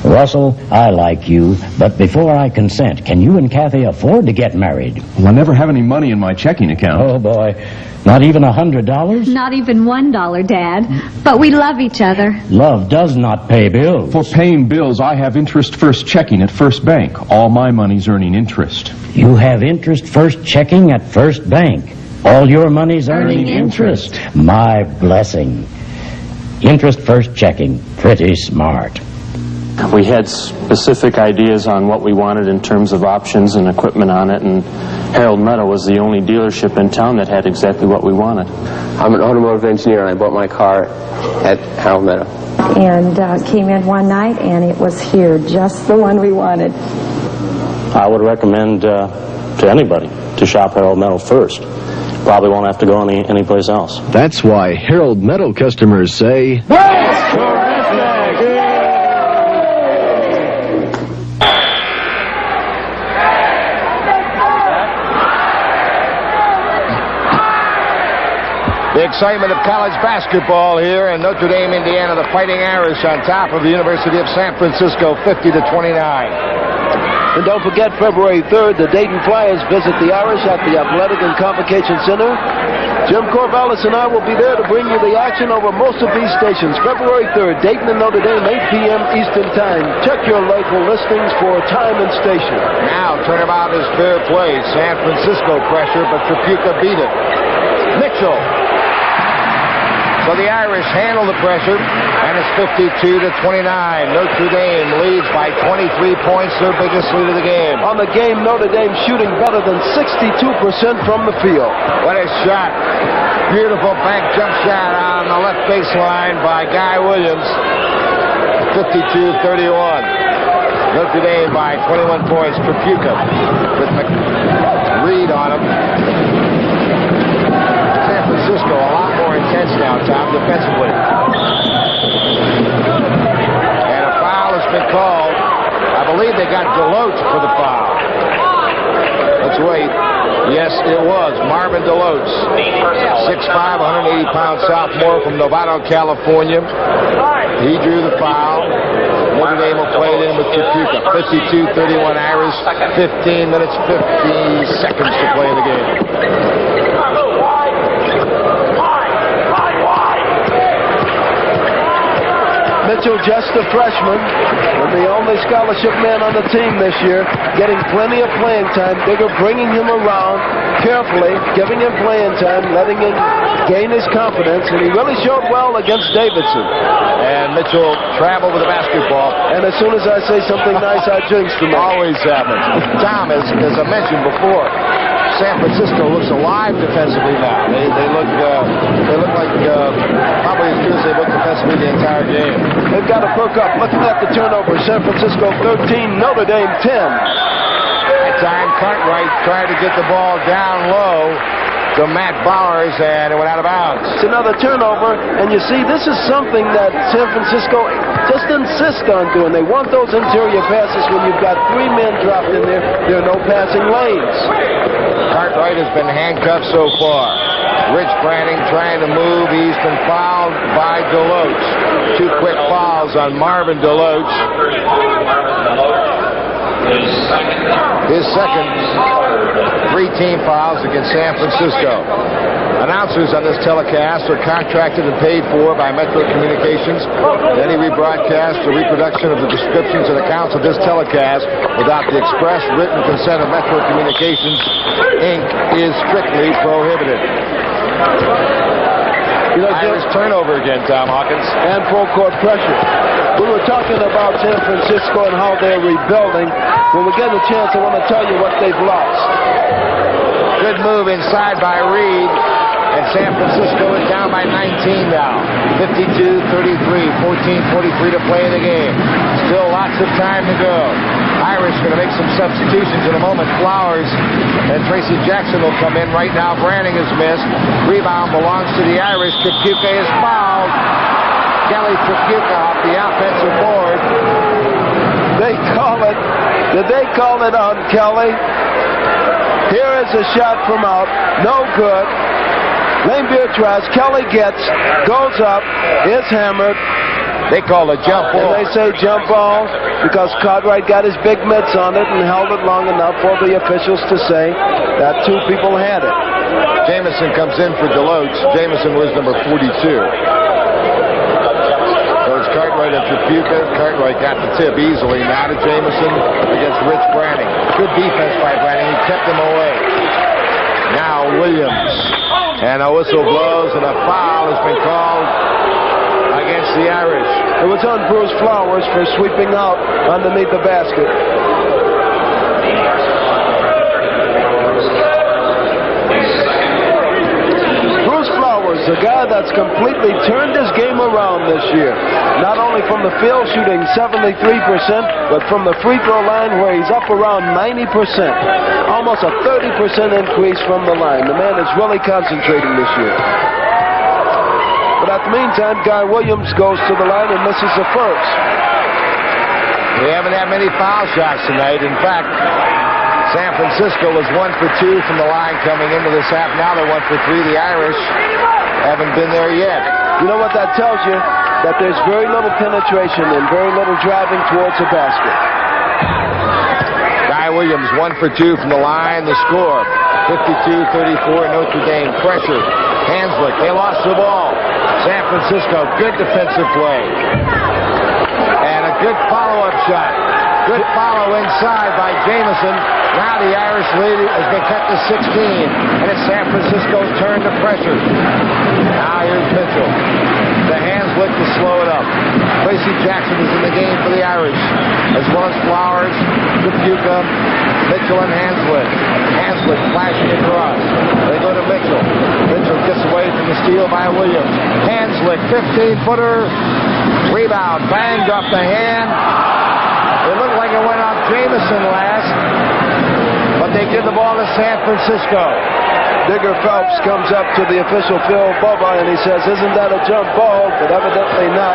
Russell, I like you, but before I consent, can you and Kathy afford to get married? Well, I never have any money in my checking account. Oh, boy. Not even $100? Not even $1, Dad. But we love each other. Love does not pay bills. For paying bills, I have Interest First Checking at First Bank. All my money's earning interest. You have Interest First Checking at First Bank. All your money's earning interest. My blessing. Interest First Checking. Pretty smart. We had specific ideas on what we wanted in terms of options and equipment on it, and Harold Meadow was the only dealership in town that had exactly what we wanted. I'm an automotive engineer, and I bought my car at Harold Meadow. And came in one night, and it was here, just the one we wanted. I would recommend to anybody to shop Harold Meadow first. Probably won't have to go anyplace else. That's why Harold Meadow customers say, That's terrific! The excitement of college basketball here in Notre Dame, Indiana. The Fighting Irish on top of the University of San Francisco, 50-29. And don't forget, February 3rd, the Dayton Flyers visit the Irish at the Athletic and Convocation Center. Jim Corvallis and I will be there to bring you the action over most of these stations. February 3rd, Dayton and Notre Dame, 8 p.m. Eastern Time. Check your local listings for time and station. Now, turnabout is fair play. San Francisco pressure, but Trapuka beat it. Mitchell. So the Irish handle the pressure, and it's 52-29. Notre Dame leads by 23 points, their biggest lead of the game. On the game, Notre Dame shooting better than 62% from the field. What a shot. Beautiful bank jump shot on the left baseline by Guy Williams. 52-31. Notre Dame by 21 points. Trapuka with Reed on him. San Francisco a lot more intense now, Tom, defensively. And a foul has been called. I believe they got Deloach for the foul. Let's wait. Yes, it was. Marvin Deloach, 6'5", 180-pound sophomore from Novato, California. He drew the foul. Notre Dame will play it in with Trapuka. 52-31 Irish. 15 minutes, 50 seconds to play in the game. Mitchell, just a freshman, and the only scholarship man on the team this year, getting plenty of playing time. Digger bringing him around carefully, giving him playing time, letting him gain his confidence, and he really showed well against Davidson. And Mitchell traveled with the basketball. And as soon as I say something nice, I jinx them. Always happens. Tom, as I mentioned before, San Francisco looks alive defensively now. They look like probably as good as they looked defensively the entire game. They've got to perk up. Looking at the turnover, San Francisco 13, Notre Dame 10. That time Cartwright tried to get the ball down low to Matt Bowers, and it went out of bounds. It's another turnover, and you see, this is something that San Francisco just insists on doing. They want those interior passes. When you've got three men dropped in there are no passing lanes. Cartwright has been handcuffed so far. Rich Branning trying to move. He's been fouled by Deloach. Two quick fouls on Marvin Deloach. His second. 3 team fouls against San Francisco. Announcers on this telecast are contracted and paid for by Metro Communications. Any rebroadcast or reproduction of the descriptions and accounts of this telecast without the express written consent of Metro Communications, Inc. is strictly prohibited. Irish turnover again, Tom Hawkins. And full court pressure. We were talking about San Francisco and how they're rebuilding. When we get a chance, I want to tell you what they've lost. Good move inside by Reed. And San Francisco is down by 19 now. 52-33, 14:43 to play in the game. Still lots of time to go. Irish going to make some substitutions in a moment. Flowers and Tracy Jackson will come in. Right now, Branning is missed. Rebound belongs to the Irish. Trapuka is fouled. Kelly Trapuka off the offensive board. They call it. Did they call it on Kelly? Here is a shot from out. No good. Lane Beer tries. Kelly gets. Goes up. Is hammered. They call it jump ball. And they say jump ball because Cartwright got his big mitts on it and held it long enough for the officials to say that two people had it. Jamison comes in for Deloach. Jamison was number 42. So it's Cartwright and Trapuka. Cartwright got the tip easily. Now to Jamison against Rich Branning. Good defense by Branning. He kept him away. Now Williams. And a whistle blows and a foul has been called against the Irish. It was on Bruce Flowers for sweeping out underneath the basket. Bruce Flowers, a guy that's completely turned his game around this year. Not only from the field shooting 73%, but from the free throw line where he's up around 90%. Almost a 30% increase from the line. The man is really concentrating this year. But at the meantime, Guy Williams goes to the line and misses the first. We haven't had many foul shots tonight. In fact, San Francisco was 1 for 2 from the line coming into this half. Now they're 1 for 3. The Irish haven't been there yet. You know what that tells you? That there's very little penetration and very little driving towards the basket. Guy Williams 1 for 2 from the line. The score 52-34. Notre Dame pressure. Hanslick, they lost the ball. San Francisco, good defensive play. And a good follow-up shot. Good follow inside by Jamison. Now the Irish lead has been cut to 16. And it's San Francisco's turn to pressure. Now here's Mitchell. The Hanslick to slow it up. Tracy Jackson is in the game for the Irish, as well as Flowers, Trapuka, Mitchell, and Hanslick. Hanslick flashing across. They go to Mitchell. Mitchell gets away from the steal by Williams. Hanslick, 15-footer. Rebound, banged off the hand. It looked like it went off Jamison last, but they give the ball to San Francisco. Digger Phelps comes up to the official Phil Bubba and he says, isn't that a jump ball? But evidently not.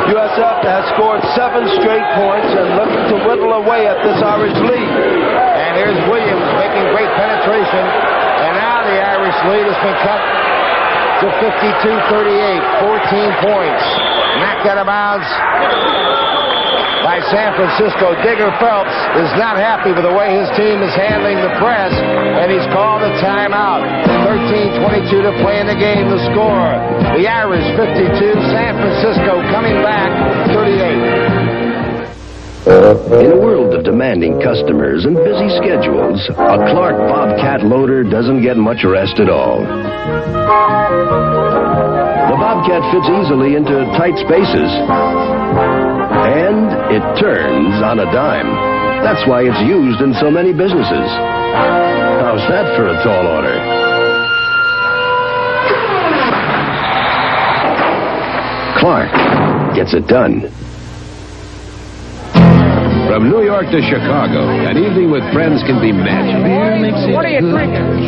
USF has scored 7 straight points and looking to whittle away at this Irish lead. And here's Williams making great penetration. And now the Irish lead has been cut to 52-38. 14 points. Knocked out of bounds by San Francisco. Digger Phelps is not happy with the way his team is handling the press, and he's called a timeout. 13:22 to play in the game. The score, the Irish 52, San Francisco coming back 38. In a world of demanding customers and busy schedules, a Clark Bobcat loader doesn't get much rest at all. The Bobcat fits easily into tight spaces. And it turns on a dime. That's why it's used in so many businesses. How's that for a tall order? Clark gets it done. From New York to Chicago, an evening with friends can be matched. What are you drinking?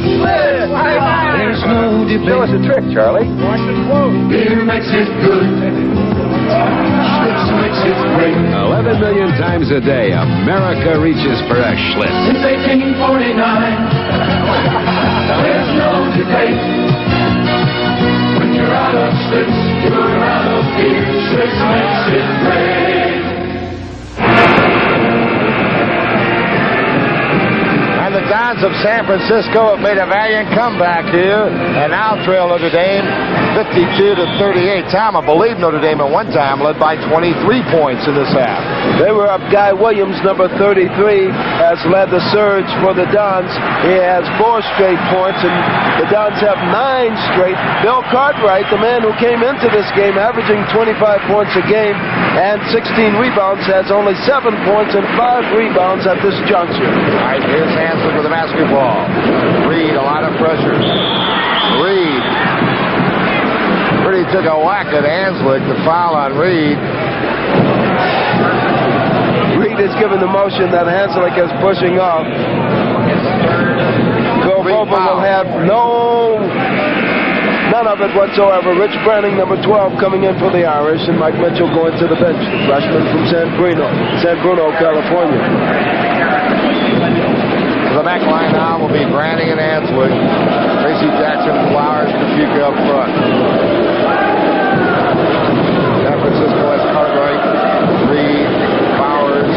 There's no debate. Show us a trick, Charlie. Beer makes it good. Schlitz makes it great. 11 million times a day, America reaches for a Schlitz. Since 1849, there's no debate. When you're out of Schlitz, you're out of beer. Schlitz makes it great. And the Dons of San Francisco have made a valiant comeback here and now trail Notre Dame 52-38. Tom, I believe Notre Dame at one time led by 23 points in this half. They were up. Guy Williams, number 33, has led the surge for the Dons. He has 4 straight points, and the Dons have 9 straight. Bill Cartwright, the man who came into this game averaging 25 points a game and 16 rebounds, has only 7 points and 5 rebounds at this juncture. All right, here's Hanslick with the basketball. Reed, a lot of pressure. Reed took a whack at Hanslick. The foul on Reed. Reed is given the motion that Hanslick is pushing off. Bill Boba will have no None of it whatsoever. Rich Branning, number 12, coming in for the Irish, and Mike Mitchell going to the bench, the freshman from San Bruno, California. The back line now will be Branning and Hanslick. Tracy Jackson, Flowers, Kapuka up front. San Francisco has Cartwright, Reed, Flowers,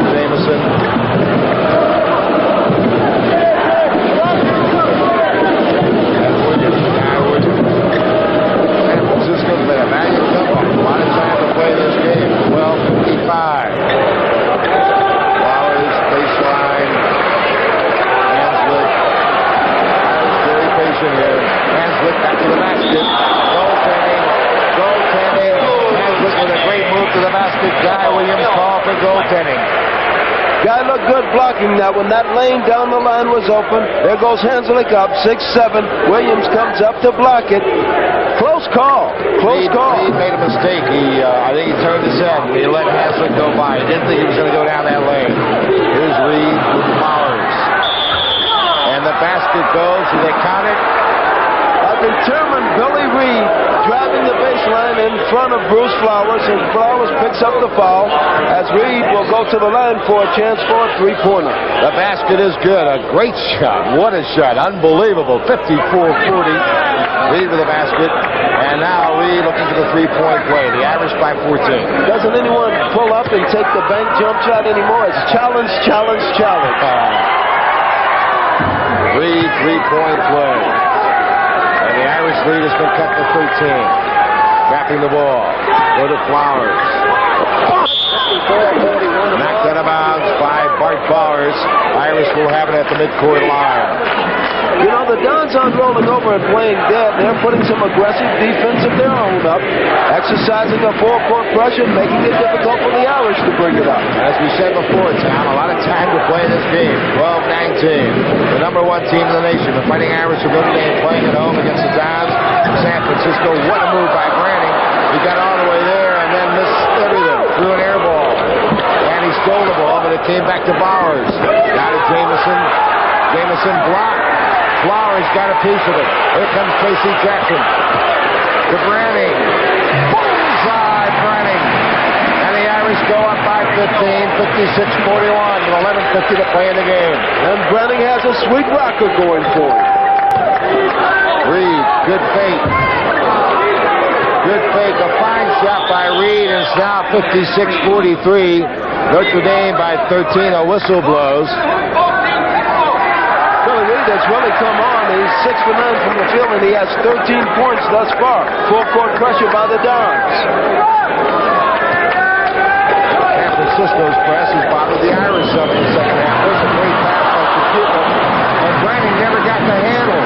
Jameson. San Francisco's been a valiant comeback. A lot of time to play this game. 12:55. Flowers, baseline. Hanslick. Irish very patient here. Hanslick back to the basket. Goaltending. Hanslick with a great move to the basket. Guy Williams called for goaltending. Guy looked good blocking that when that lane down the line was open. There goes Hanslick up, 6-7. Williams comes up to block it. Close call. Close call. He made a mistake. I think he turned his head when he let Hanslick go by. He didn't think he was going to go down that lane. Here's Reed with Flowers. And the basket goes. Do they count it? A determined Billy Reed driving the baseline in front of Bruce Flowers, and Flowers picks up the foul as Reed will go to the line for a chance for a three-pointer. The basket is good. A great shot. What a shot. Unbelievable. 54-40. Reed with the basket. And now Reed looking for the three-point play. The Irish by 14. Doesn't anyone pull up and take the bank jump shot anymore? It's challenge, challenge, challenge. Reed, three-point play. And the Irish lead has been cut to 13. Trapping the ball. Go to Flowers. Knocked out of bounds by Bart Flowers. Irish will have it at the midcourt line. You know, the Dons aren't rolling over and playing dead. They're putting some aggressive defense of their own up, exercising a four-court pressure, making it difficult for the Irish to bring it up. As we said before, Tom, a lot of time to play this game. 12-19. The number one team in the nation. The Fighting Irish of Notre Dame playing at home against the Dons from San Francisco. What a move by Branning. He got all the way there and then missed everything. Threw an air ball. And he stole the ball, but it came back to Bowers. Got it, Jameson. Jameson blocked. Flowers got a piece of it. Here comes Tracy Jackson. To Branning. Bullseye, Branning. And the Irish go up by 15, 56-41, with 11:50 to play in the game. And Branning has a sweet rocker going for him. Reed, good fake. Good fake. A fine shot by Reed, and it's now 56-43. Notre Dame by 13. A whistle blows. Billy Reed has really come on. He's 6 for 9 from the field, and he has 13 points thus far. Full-court pressure by the Dons. San Francisco's press has bothered the Irish some in the second half. There's a great pass by Kapuka, and Branning never got the handle.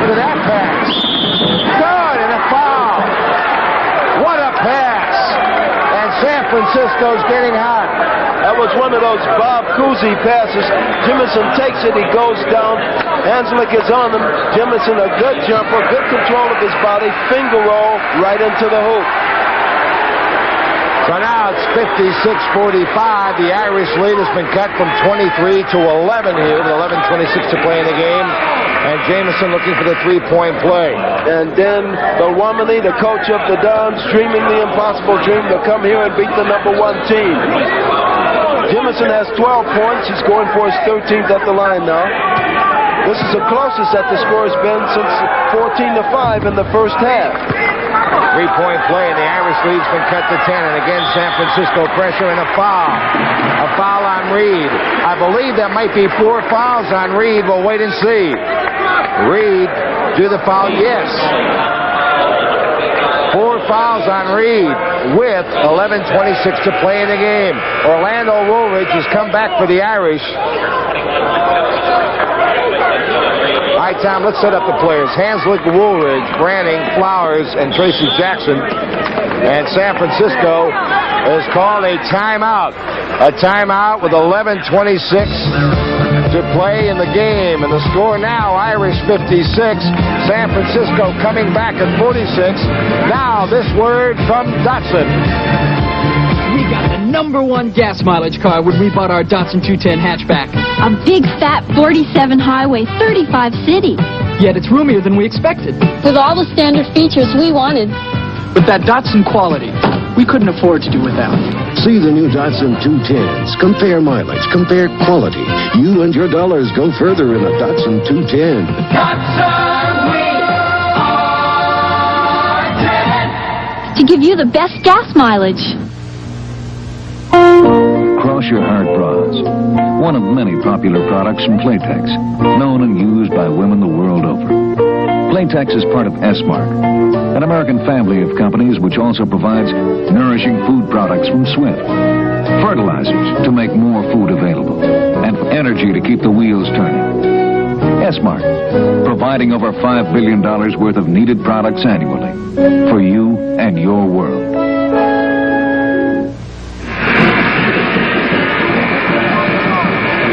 Look at that pass. Good, and a foul. What a pass. And San Francisco's getting hot. That was one of those Bob Cousy passes. Jimison takes it, he goes down. Hanslick is on him. Jimison, a good jumper, good control of his body, finger roll right into the hoop. So now it's 56-45. The Irish lead has been cut from 23 to 11 here, with 11:26 to play in the game. And Jameson looking for the three-point play. And then the Womany, the coach of the Dons, dreaming the impossible dream to come here and beat the number one team. Jimison has 12 points. He's going for his 13th at the line now. This is the closest that the score has been since 14-5 in the first half. Three-point play, and the Irish lead's been cut to 10. And again, San Francisco pressure and a foul. A foul on Reed. I believe that might be 4 fouls on Reed. We'll wait and see. Reed, do the foul? Yes. 4 fouls on Reed with 11:26 to play in the game. Orlando Woolridge has come back for the Irish. All right, Tom, let's set up the players. Hanslick, Woolridge, Branning, Flowers, and Tracy Jackson. And San Francisco has called a timeout. A timeout with 11:26 to play in the game. And the score now, Irish 56, San Francisco coming back at 46. Now this word from Dotson. We got the #1 gas mileage car when we bought our Datsun 210 hatchback. A big fat 47 highway, 35 city. Yet it's roomier than we expected. With all the standard features we wanted. But that Datsun quality, we couldn't afford to do without. See the new Datsun 210s. Compare mileage, compare quality. You and your dollars go further in a Datsun 210. To give you the best gas mileage. Cross your heart bras. One of many popular products from Playtex, known and used by women the world over. Playtex is part of S-Mark, an American family of companies which also provides nourishing food products from Swift, fertilizers to make more food available, and energy to keep the wheels turning. S-Mark, providing over $5 billion worth of needed products annually for you and your world.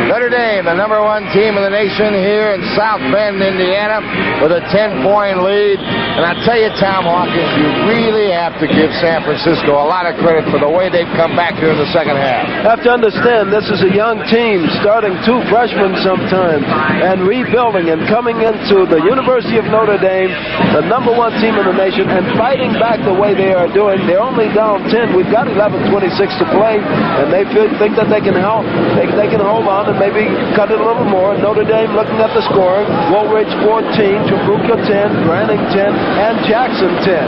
Notre Dame, the #1 team in the nation here in South Bend, Indiana, with a 10-point lead. And I tell you, Tom Hawkins, you really have to give San Francisco a lot of credit for the way they've come back here in the second half. You have to understand, this is a young team, starting 2 freshmen sometimes, and rebuilding and coming into the University of Notre Dame, the #1 team in the nation, and fighting back the way they are doing. They're only down 10. We've got 11:26 to play, and they think that they can help. They can hold on and maybe cut it a little more. Notre Dame looking at the scoring. Woolridge 14, Trabuca 10, Branning 10, and Jackson 10.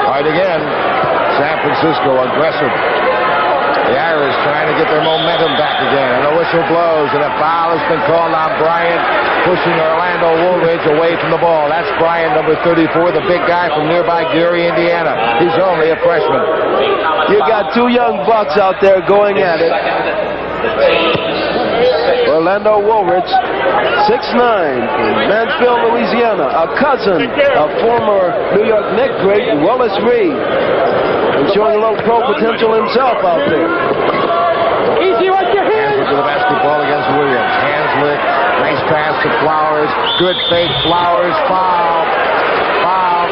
Right again, San Francisco aggressive. The Irish trying to get their momentum back again. And the whistle blows, and a foul has been called on Bryant, pushing Orlando Woolridge away from the ball. That's Bryant, number 34, the big guy from nearby Gary, Indiana. He's only a freshman. You got 2 young bucks out there going at it. Orlando Woolridge, 6'9", from Mansfield, Louisiana, a cousin of former New York Knicks great Willis Reed, and showing a little pro potential himself out there. Easy with your hands. To the basketball against Williams. Hanslick, nice pass to Flowers, good fake, Flowers, foul.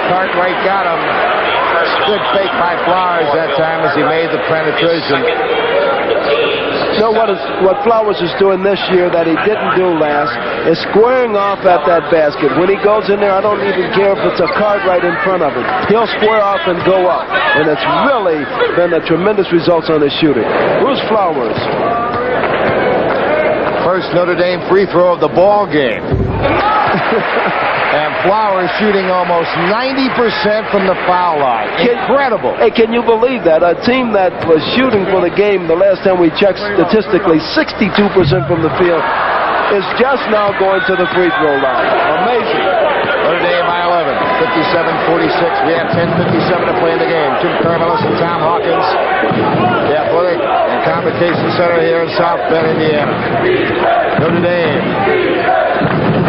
Cartwright got him. Good fake by Flowers that time as he made the penetration. You know what Flowers is doing this year that he didn't do last is squaring off at that basket. When he goes in there, I don't even care if it's a card right in front of him. He'll square off and go up. And it's really been a tremendous results on his shooting. Bruce Flowers. First Notre Dame free throw of the ball game. And Flowers shooting almost 90% from the foul line. Incredible. Hey, can you believe that? A team that was shooting for the game the last time we checked statistically 62% from the field is just now going to the free throw line. Amazing. Notre Dame by 11, 57-46. We have 10:57 to play in the game. Jim Carmelis and Tom Hawkins, the Athletic and Convocation Center here in South Bend, Indiana. Notre Dame,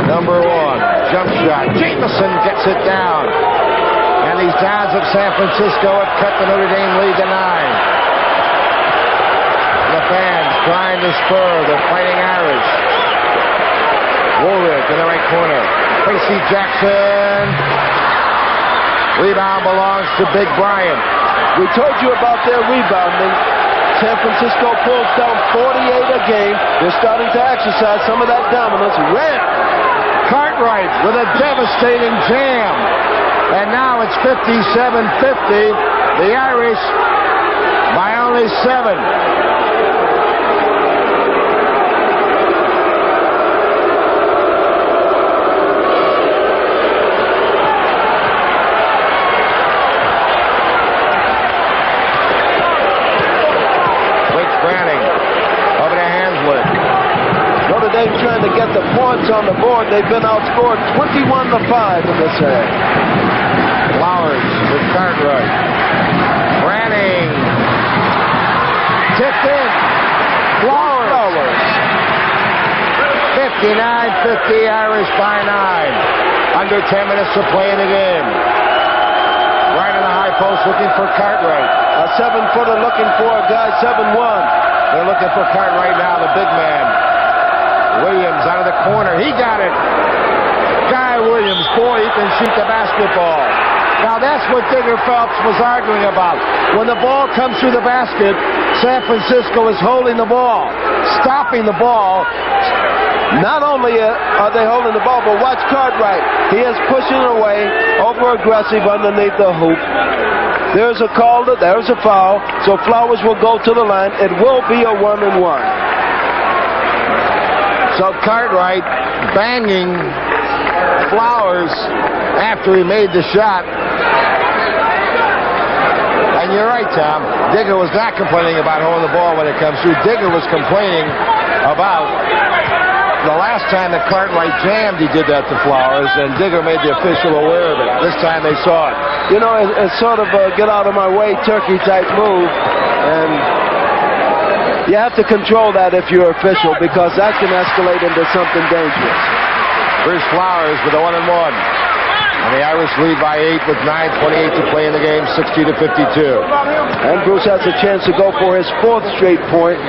#1, jump shot. Jameson gets it down. And these Dons of San Francisco have cut the Notre Dame lead to 9. The fans trying to spur the Fighting Irish. Woolridge in the right corner. Tracy Jackson. Rebound belongs to Big Bryant. We told you about their rebounding. San Francisco pulls down 48 a game. They're starting to exercise some of that dominance. Cartwright with a devastating jam. And now it's 57-50. The Irish by only 7. Trying to get the points on the board. They've been outscored 21-5 in this half. Flowers with Cartwright. Branning. Tipped in. Flowers. 59-50, Irish by 9. Under 10 minutes to play in the game. Right in the high post looking for Cartwright. A 7-footer looking for a guy 7'1". They're looking for Cartwright now, the big man. Williams out of the corner. He got it. Guy Williams, boy, he can shoot the basketball. Now that's what Digger Phelps was arguing about. When the ball comes through the basket, San Francisco is holding the ball, stopping the ball. Not only are they holding the ball, but watch Cartwright. He is pushing away, over-aggressive underneath the hoop. There's a call, there's a foul, so Flowers will go to the line. It will be a 1-and-1. So Cartwright banging Flowers after he made the shot. And you're right, Tom. Digger was not complaining about holding the ball when it comes through. Digger was complaining about the last time that Cartwright jammed, he did that to Flowers, and Digger made the official aware of it. This time they saw it. You know, it's sort of a get-out-of-my-way turkey-type move, and you have to control that if you're official, because that can escalate into something dangerous. Here's Flowers with a 1-and-1. And the Irish lead by 8 with 9:28 to play in the game, 60-52. And Bruce has a chance to go for his 4th straight point,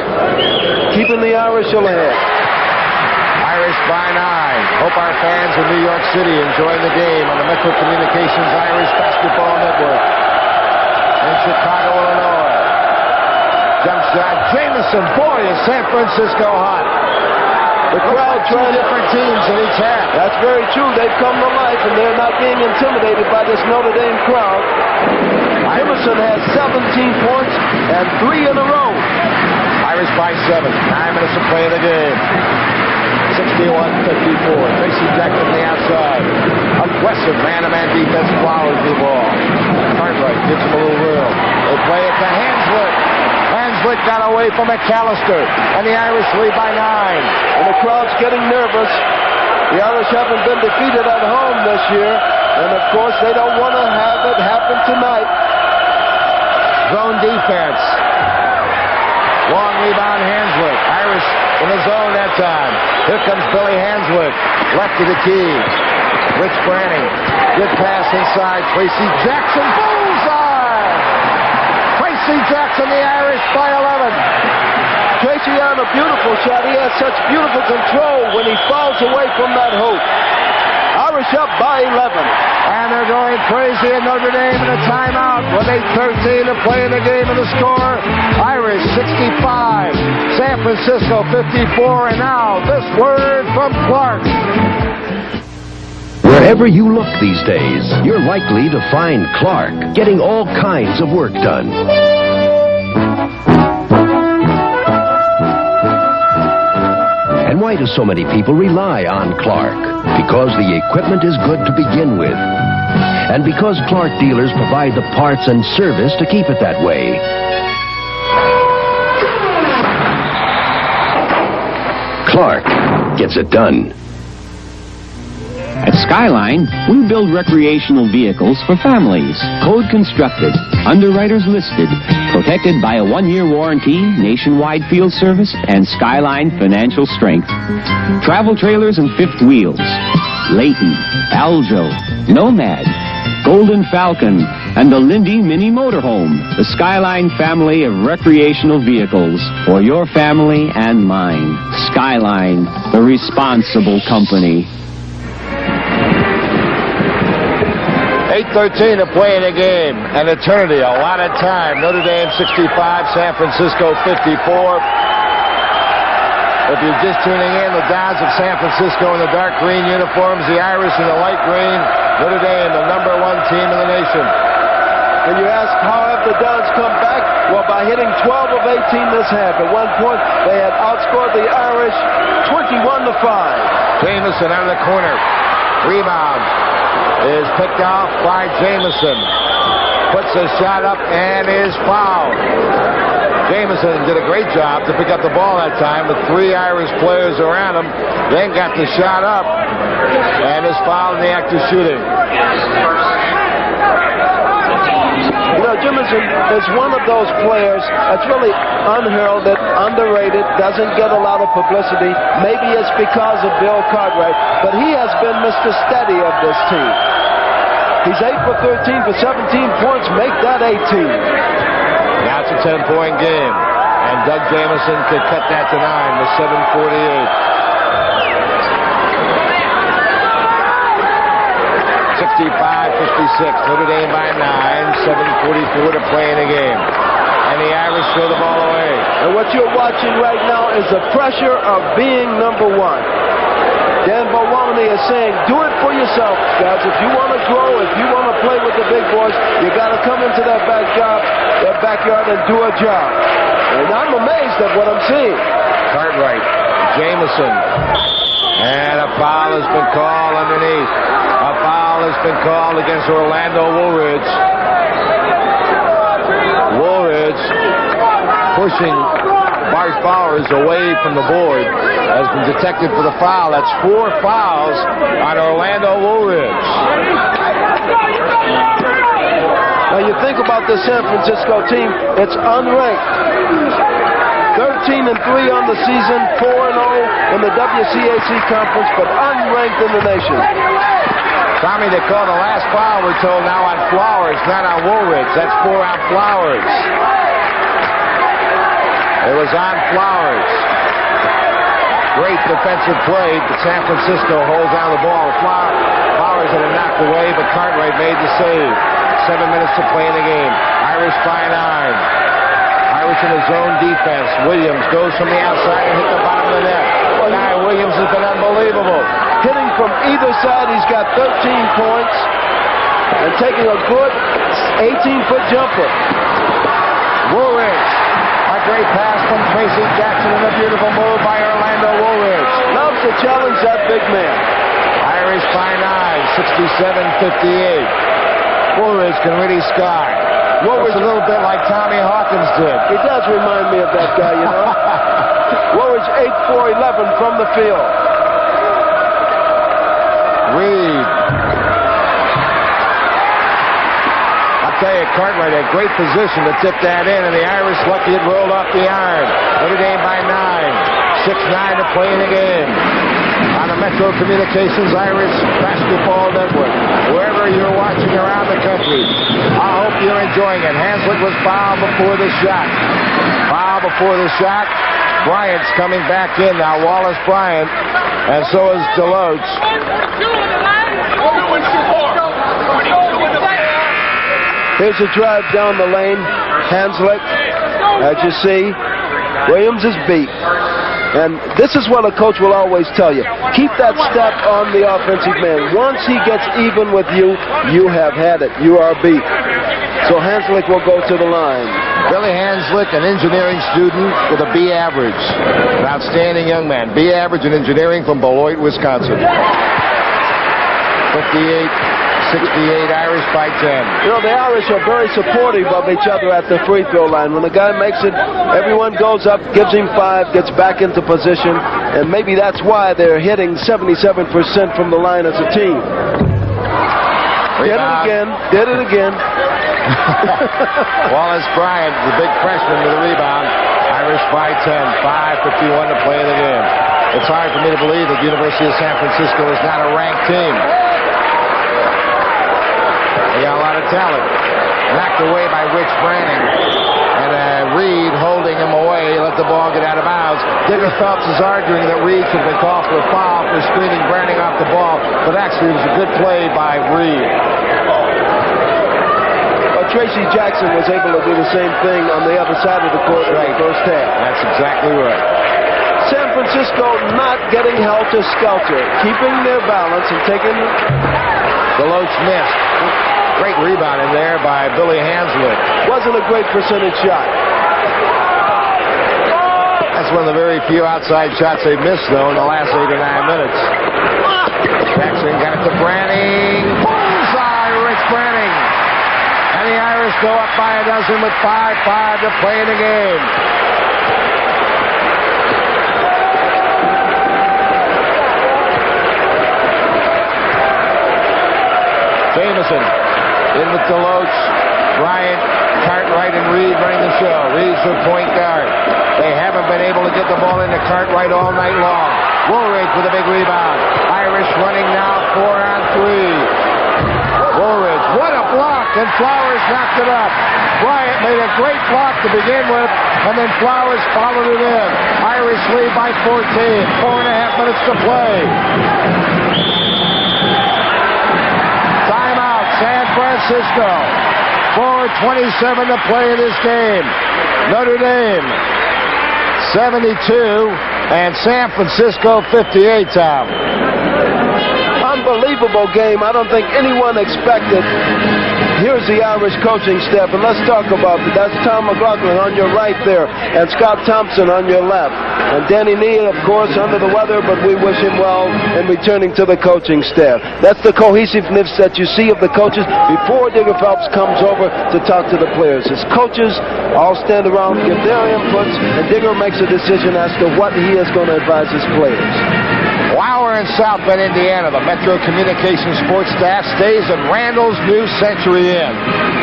keeping the Irish ahead. Irish by 9. Hope our fans in New York City enjoying the game on the Metro Communications Irish Basketball Network. In Chicago, Illinois. Jump shot. Jameson. Boy, is San Francisco hot. The crowd trying different teams in each half. That's very true. They've come to life, and they're not being intimidated by this Notre Dame crowd. Jameson has 17 points and 3 in a row. Irish by 7. 9 minutes to play in the game. 61-54. Tracy Jackson on the outside. Aggressive man-to-man defense. Flowers the ball. Cartwright gives him a little room. They play it to Hanslick. Hanslick got away from McAllister, and the Irish lead by 9. And the crowd's getting nervous. The Irish haven't been defeated at home this year, and of course they don't want to have it happen tonight. Zone defense. Long rebound, Hanslick. Irish in the zone that time. Here comes Billy Hanslick. Left to the key. Rich Branning. Good pass inside. Tracy Jackson. Bullseye! Tracy Jackson, the Irish by 11. Tracy on a beautiful shot. He has such beautiful control when he falls away from that hoop. Irish up by 11. And they're going crazy at Notre Dame in a timeout with 8:13 to play in the game, and the score, Irish 65, San Francisco 54, and now this word from Clark. Wherever you look these days, you're likely to find Clark getting all kinds of work done. And why do so many people rely on Clark? Because the equipment is good to begin with. And because Clark dealers provide the parts and service to keep it that way. Clark gets it done. At Skyline, we build recreational vehicles for families. Code constructed, underwriters listed, protected by a 1-year warranty, nationwide field service, and Skyline financial strength. Travel trailers and fifth wheels. Layton, Aljo, Nomad, Golden Falcon, and the Lindy Mini Motorhome. The Skyline family of recreational vehicles for your family and mine. Skyline, the responsible company. 8:13 to play in the game. An eternity, a lot of time. Notre Dame 65, San Francisco 54. If you're just tuning in, the Dons of San Francisco in the dark green uniforms, the Irish in the light green. Notre Dame, the #1 team in the nation. And you ask, how have the Dons come back? Well, by hitting 12 of 18 this half. At one point, they had outscored the Irish 21-5. Jameson out of the corner. Rebound is picked off by Jameson. Puts a shot up and is fouled. Jameson did a great job to pick up the ball that time with 3 Irish players around him. Then got the shot up and is fouled in the act of shooting. You know, Jameson is one of those players that's really unheralded, underrated, doesn't get a lot of publicity. Maybe it's because of Bill Cartwright, but he has been Mr. Steady of this team. He's 8 for 13 for 17 points. Make that 18. Now it's a 10-point game, and Doug Jameson could cut that to 9 with 7:48. 65-54. Notre Dame by 9. 7:44 to play in the game. And the Irish throw the ball away. And what you're watching right now is the pressure of being number one. Dan Bowalny is saying, do it for yourself, guys. If you want to grow, if you want to play with the big boys, you got to come into that backyard and do a job. And I'm amazed at what I'm seeing. Cartwright, Jameson, and a foul has been called underneath. A foul has been called against Orlando Woolridge. Woolridge pushing Bart Flowers away from the board has been detected for the foul. That's 4 fouls on Orlando Woolridge. Now you think about the San Francisco team, it's unranked. 13-3 on the season, 4-0 in the WCAC conference, but unranked in the nation. Tommy, they called the last foul, we're told, now on Flowers, not on Woolridge. That's 4 on Flowers. It was on Flowers. Great defensive play, but San Francisco holds down the ball. Flowers had it knocked away, but Cartwright made the save. 7 minutes to play in the game. Irish by 9. Irish in the zone defense. Williams goes from the outside and hit the bottom of the net. Guy Williams has been unbelievable. Hitting from either side, he's got 13 points and taking a good 18-foot jumper. Woolridge. A great pass from Tracy Jackson and a beautiful move by Orlando Woolridge. Loves to challenge that big man. Irish by 9, 67-58. Woolridge can really sky. Woolridge a little bit like Tommy Hawkins did. He does remind me of that guy, you know. Woolridge 8-for-11 from the field. Reed. I'll tell you, Cartwright had great position to tip that in, and the Irish lucky it rolled off the iron. Notre Dame by 9. 6-9 to play in the game. On the Metro Communications Irish Basketball Network. Wherever you're watching around the country, I hope you're enjoying it. Hanslick was fouled before the shot. Foul before the shot. Bryant's coming back in now. Wallace Bryant, and so is Deloach. Here's a drive down the lane. Hanslick, as you see, Williams is beat. And this is what a coach will always tell you. Keep that step on the offensive man. Once he gets even with you, you have had it. You are beat. So Hanslick will go to the line. Billy Hanslick, an engineering student with a B average. An outstanding young man. B average in engineering from Beloit, Wisconsin. 58-68, Irish by 10. You know, the Irish are very supportive of each other at the free throw line. When the guy makes it, everyone goes up, gives him 5, gets back into position, and maybe that's why they're hitting 77% from the line as a team. Did it again. Wallace Bryant, the big freshman with a rebound. Irish by 10, 5:51 to play in the game. It's hard for me to believe that the University of San Francisco is not a ranked team. They got a lot of talent. Knocked away by Rich Branning. And Reed holding him away, let the ball get out of bounds. Digger Phelps is arguing that Reed should have been called for a foul for screening Branning off the ball, but actually it was a good play by Reed. Tracy Jackson was able to do the same thing on the other side of the court in the first half. That's exactly right. San Francisco not getting helter-skelter, keeping their balance and taking... Deloach missed. Great rebound in there by Billy Hanslick. Wasn't a great percentage shot. That's one of the very few outside shots they've missed, though, in the last 8 or 9 minutes. Jackson got it to Branning. Bullseye, Rich Branning. And the Irish go up by a dozen with 5:05 to play in the game. Jameson in with Deloach, Bryant, Cartwright, and Reed running the show. Reed's the point guard. They haven't been able to get the ball into Cartwright all night long. Woolridge with a big rebound. Irish running now 4-on-3. Woolridge, what a block, and Flowers knocked it up. Bryant made a great block to begin with, and then Flowers followed it in. Irish lead by 14, 4.5 minutes to play. Timeout, San Francisco. 4:27 to play in this game. Notre Dame 72 and San Francisco 58, Tom. Unbelievable game. I don't think anyone expected. Here's the Irish coaching staff, and let's talk about it. That's Tom McLaughlin on your right there, and Scott Thompson on your left. And Danny Neal, of course, under the weather, but we wish him well in returning to the coaching staff. That's the cohesiveness that you see of the coaches before Digger Phelps comes over to talk to the players. His coaches all stand around, give their inputs, and Digger makes a decision as to what he is going to advise his players. While we're in South Bend, Indiana, the Metro Communications sports staff stays at Randall's New Century Inn.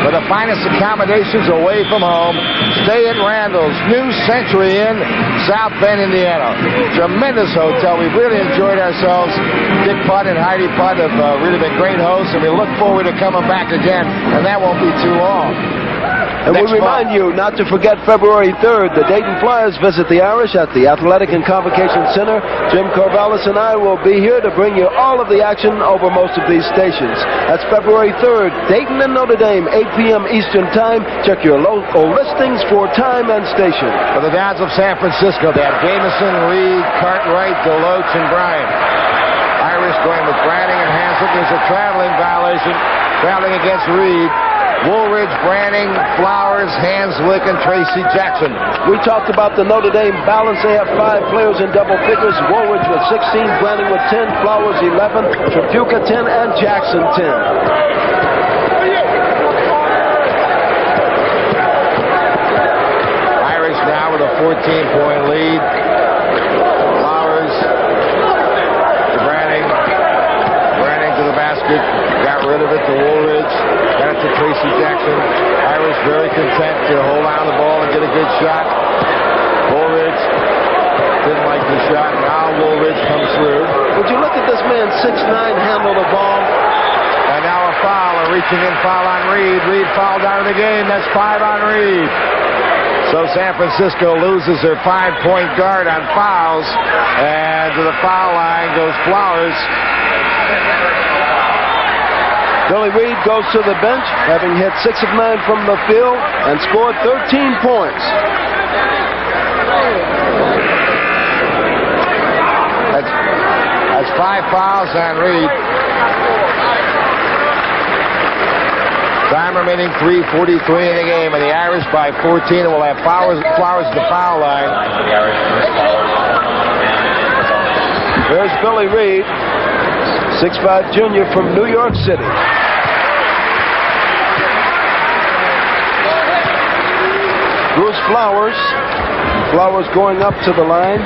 For the finest accommodations away from home, stay at Randall's New Century Inn, South Bend, Indiana. Tremendous hotel. We've really enjoyed ourselves. Dick Putt and Heidi Putt have really been great hosts, and we look forward to coming back again, and that won't be too long. And we remind you not to forget February 3rd, the Dayton Flyers visit the Irish at the Athletic and Convocation Center. Jim Corvallis and I will be here to bring you all of the action over most of these stations. That's February 3rd, Dayton and Notre Dame, 8 p.m. Eastern Time. Check your local listings for time and station. For the Downs of San Francisco, they have Jameson, Reed, Cartwright, Deloach, and Bryant. Irish going with Branning and Hansel. There's a traveling violation. Traveling against Reed. Woolridge, Branning, Flowers, Hanslick, and Tracy Jackson. We talked about the Notre Dame balance. They have 5 players in double figures. Woolridge with 16, Branning with 10, Flowers 11, Tripucka 10, and Jackson 10. Irish now with a 14-point lead. Flowers to Branning. Branning to the basket. Got rid of it to Woolridge. Got it to Tracy Jackson. Irish very content to hold on the ball and get a good shot. Woolridge didn't like the shot. Now Woolridge comes through. Would you look at this man, 6'9", handle the ball? And now a foul, a reaching in foul on Reed. Reed fouled out of the game. That's 5 on Reed. So San Francisco loses their 5-point guard on fouls. And to the foul line goes Flowers. Billy Reed goes to the bench, having hit 6 of 9 from the field and scored 13 points. That's 5 fouls on Reed. Time remaining 3:43 in the game, and the Irish by 14, and we'll have Flowers at the foul line. There's Billy Reed, 6'5" junior from New York City. Bruce Flowers. Flowers going up to the line.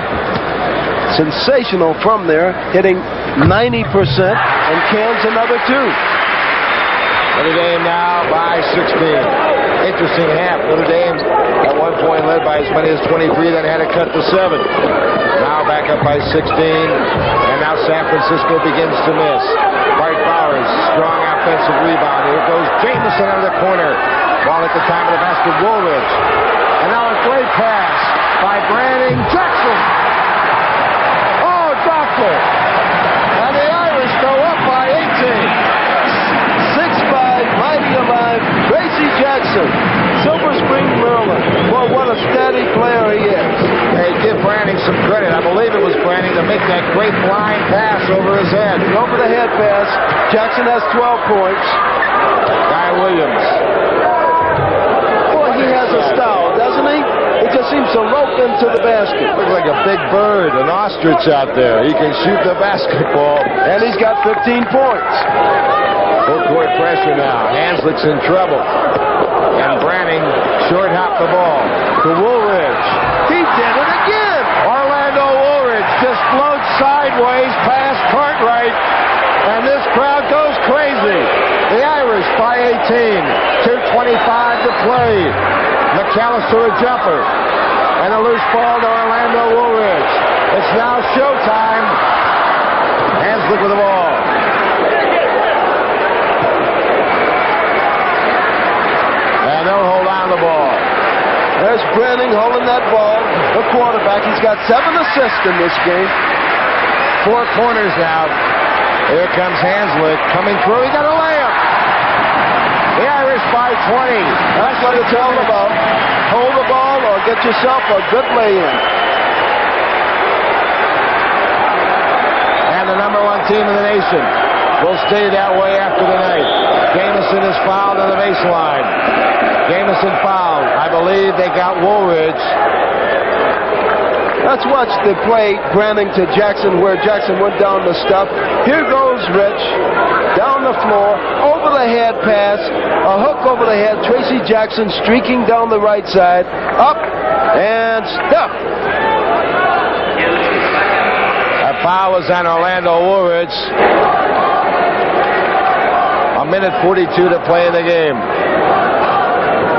Sensational from there, hitting 90% and cans another 2. Notre Dame now by 16. Interesting half. Notre Dame at one point led by as many as 23, then had to cut to 7. Now back up by 16, and now San Francisco begins to miss. Dwight Flowers, strong offensive rebound. Here goes Jameson out of the corner. Ball at the time of the basket, Woolridge. And now a great pass by Branning Jackson. Oh, doctor! And the Irish go up by 18. 6'5", mighty alive, Tracy Jackson, Silver Spring, Maryland. Well, what a steady player he is. Hey, give Branning some credit. I believe it was Branning to make that great flying pass over his head. Over the head pass. Jackson has 12 points. Guy Williams. Boy, he has a style, doesn't he? He just seems to rope into the basket. Looks like a big bird, an ostrich out there. He can shoot the basketball. And he's got 15 points. Full court pressure now. Hanslick's in trouble. And Branning short hop the ball to Woolridge. He did it again. Orlando Woolridge just floats sideways past Cartwright. And this crowd goes crazy. The Irish by 18. 2:25 to play. McAllister a jumper. And a loose ball to Orlando Woolridge. It's now showtime. Hanslick with the ball. And they'll hold on the ball. There's Branning holding that ball. The quarterback. He's got 7 assists in this game. 4 corners now. Here comes Hanslick coming through. He got a layup. The Irish by 20. That's what it's all about. Hold the ball or get yourself a good lay-in. And the number one team in the nation will stay that way after the night. Jamison is fouled on the baseline. Jamison fouled. I believe they got Woolridge. Let's watch the play, Branning to Jackson, where Jackson went down the stuff. Here goes Rich, down the floor, over the head pass, a hook over the head. Tracy Jackson streaking down the right side, up, and stuff. That foul was on Orlando Woolridge. A minute 42 to play in the game.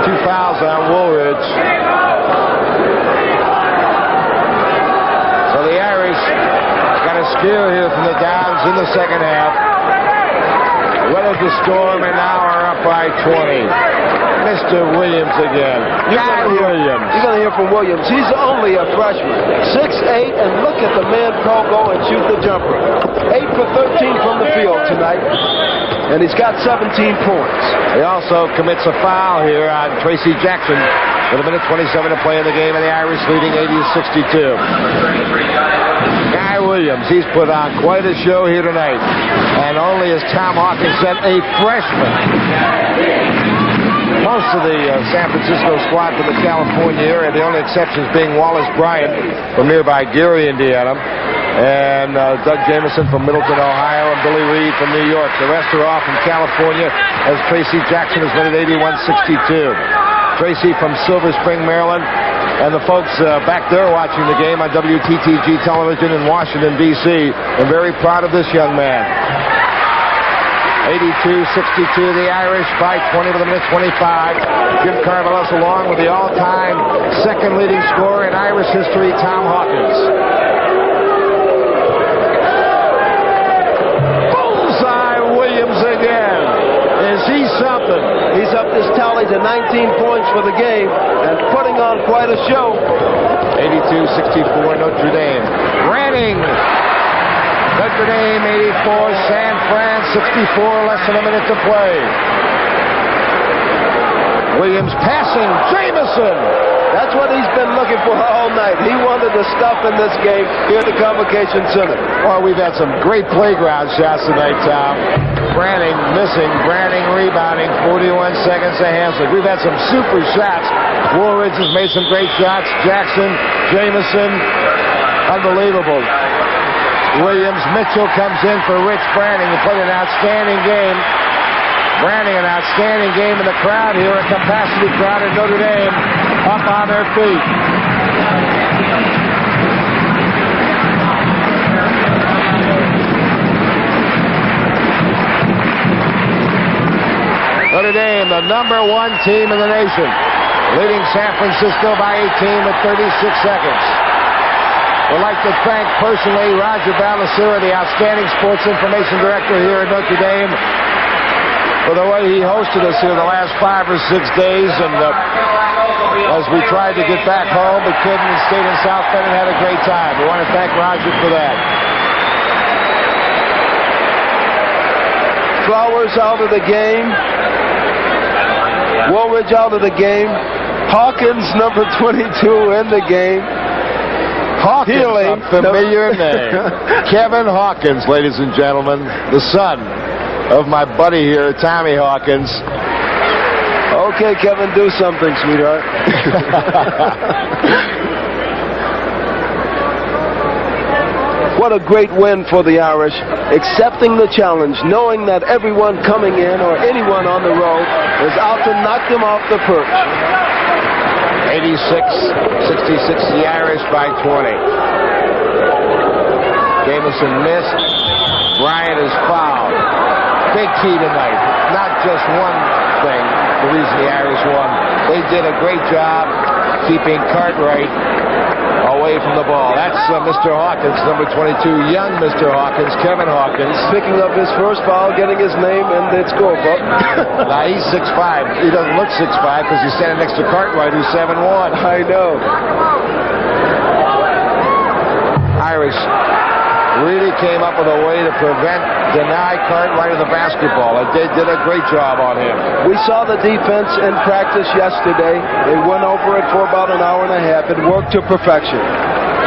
2 fouls on Woolridge. So the Irish got a scare here from the Downs in the second half. Weathered the storm and now are up by 20. Mr. Williams again. Williams. You're going to hear from Williams. He's only a freshman. 6'8", and look at the man Paul go and shoot the jumper. 8 for 13 from the field tonight. And he's got 17 points. He also commits a foul here on Tracy Jackson with a minute 27 to play in the game, and the Irish leading 80-62. Guy Williams, he's put on quite a show here tonight. And only as Tom Hawkins said, a freshman. Most of the San Francisco squad from the California area, the only exceptions being Wallace Bryant from nearby Gary, Indiana. And Doug Jamison from Middleton, Ohio, and Billy Reed from New York. The rest are off from California as Tracy Jackson has won at 81-62. Tracy from Silver Spring, Maryland, and the folks back there watching the game on WTTG television in Washington, D.C. are very proud of this young man. 82-62, the Irish by 20 with a minute 25. Jim Carvalhouse along with the all-time second leading scorer in Irish history, Tom Hawkins. Again. Is he something? He's up this tally to 19 points for the game and putting on quite a show. 82-64 Notre Dame. Branning. Notre Dame 84, San Fran 64, less than a minute to play. Williams passing, Jamison. That's what he's been looking for all night. He wanted the stuff in this game here at the Convocation Center. Well, we've had some great playground shots tonight, Tom. Branning missing, Branning rebounding, 41 seconds to Hanslick. We've had some super shots. Woolridge has made some great shots. Jackson, Jamison, unbelievable. Williams, Mitchell comes in for Rich Branning, who played an outstanding game. Branning, an outstanding game in the crowd here, a capacity crowd at Notre Dame, up on their feet. Notre Dame, the number one team in the nation, leading San Francisco by 18 with 36 seconds. We'd like to thank personally Roger Ballasura, the outstanding sports information director here at Notre Dame, for the way he hosted us here the last 5 or 6 days, and as we tried to get back home, we couldn't, and stayed in South Bend and had a great time. We want to thank Roger for that. Flowers out of the game. Woolridge out of the game. Hawkins, number 22, in the game. Hawkins, a familiar name. Kevin Hawkins, ladies and gentlemen, the son of my buddy here, Tommy Hawkins. Okay, Kevin, do something, sweetheart. What a great win for the Irish, accepting the challenge, knowing that everyone coming in or anyone on the road is out to knock them off the perch. 86-66, the Irish by 20. Jamison missed. Bryant is fouled. Big key tonight. Not just one thing, the reason the Irish won. They did a great job keeping Cartwright away from the ball. That's Mr. Hawkins, number 22, young Mr. Hawkins, Kevin Hawkins. Picking up his first foul, getting his name in the scorebook. Now, he's 6'5". He doesn't look 6'5" because he's standing next to Cartwright, who's 7'1". I know. Irish really came up with a way to deny Cartwright of the basketball. They did a great job on him. We saw the defense in practice yesterday. They went over it for about an hour and a half. It worked to perfection.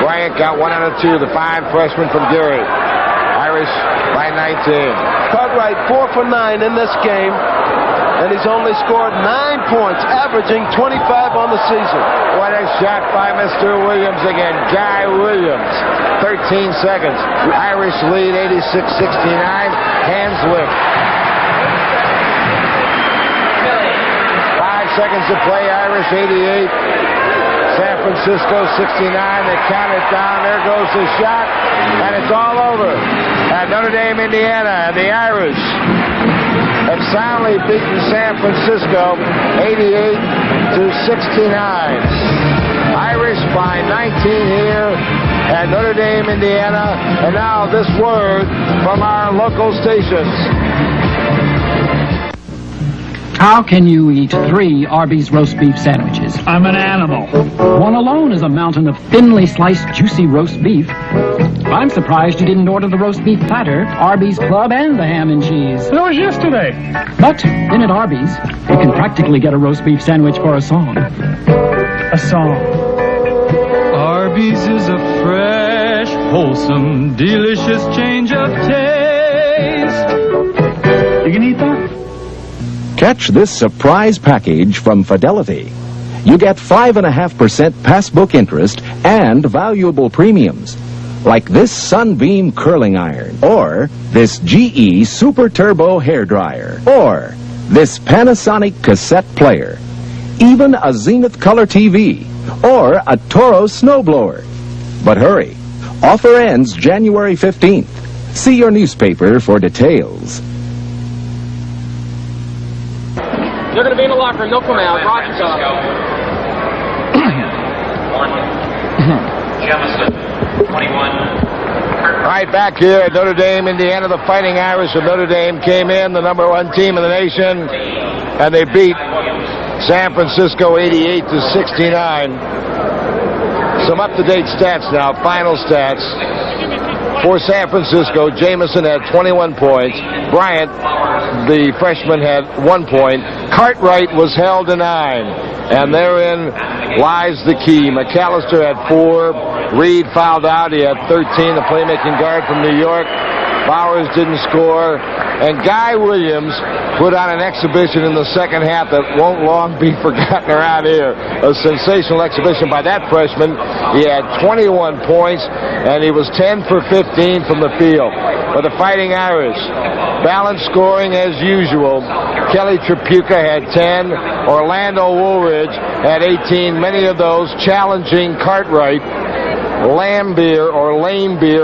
Bryant got 1 out of 2, the fine freshman from Gary. Irish by 19. Cartwright 4 for 9 in this game, and he's only scored 9 points, averaging 25 on the season. What a shot by Mr. Williams again. Guy Williams. 13 seconds. Irish lead 86-69. Hands lift. 5 seconds to play. Irish 88. San Francisco 69. They count it down. There goes the shot. And it's all over. At Notre Dame, Indiana, and the Irish have soundly beaten San Francisco 88-69. Irish by 19 here at Notre Dame, Indiana. And now this word from our local stations. How can you eat 3 Arby's roast beef sandwiches? I'm an animal. One alone is a mountain of thinly sliced, juicy roast beef. I'm surprised you didn't order the roast beef platter, Arby's Club, and the ham and cheese. That was yesterday. But in at Arby's, you can practically get a roast beef sandwich for a song. A song. Arby's is a fresh, wholesome, delicious change of taste. You can eat that? Catch this surprise package from Fidelity. You get 5.5% passbook interest and valuable premiums, like this Sunbeam curling iron, or this GE Super Turbo hairdryer, or this Panasonic cassette player, even a Zenith Color TV, or a Toro snowblower. But hurry, offer ends January 15th. See your newspaper for details. They're going to be in the locker room. They'll come out. Roger's up. Jemison, 21. Right back here at Notre Dame, Indiana, the Fighting Irish of Notre Dame came in, the #1 team in the nation, and they beat San Francisco 88-69. Some up-to-date stats now, final stats. For San Francisco, Jamison had 21 points. Bryant, the freshman, had 1 point. Cartwright was held to 9. And therein lies the key. McAllister had 4. Reed fouled out. He had 13, the playmaking guard from New York. Bowers didn't score. And Guy Williams put on an exhibition in the second half that won't long be forgotten around here. A sensational exhibition by that freshman. He had 21 points, and he was 10 for 15 from the field. But the Fighting Irish, balanced scoring as usual. Kelly Tripucka had 10. Orlando Woolridge had 18, many of those challenging Cartwright. Lambeer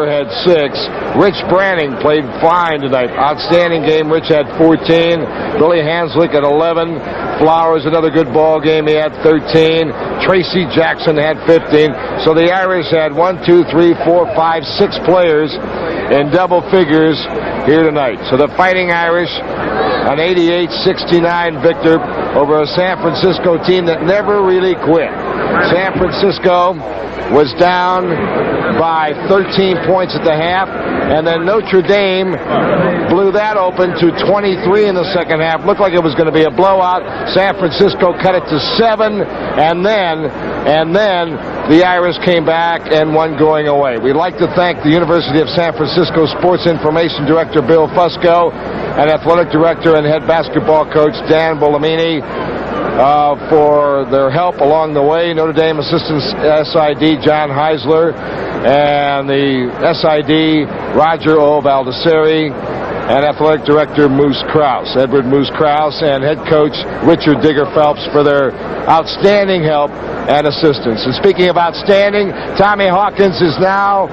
had 6. Rich Branning played fine tonight. Outstanding game. Rich had 14. Billy Hanslick at 11. Flowers, another good ball game. He had 13. Tracy Jackson had 15. So the Irish had 1, 2, 3, 4, 5, 6 players in double figures here tonight. So the Fighting Irish, an 88-69 victor over a San Francisco team that never really quit. San Francisco was down by 13 points at the half, and then Notre Dame blew that open to 23 in the second half. Looked like it was going to be a blowout. San Francisco cut it to 7, and then the Irish came back and won going away. We'd like to thank the University of San Francisco Sports Information Director Bill Fusco and Athletic Director and Head Basketball Coach Dan Bolomini for their help along the way. Notre Dame Assistant SID John Heisler and the SID Roger O. Valdesari and Athletic Director Edward Moose Krause, and Head Coach Richard Digger Phelps for their outstanding help and assistance. And speaking of outstanding, Tommy Hawkins is now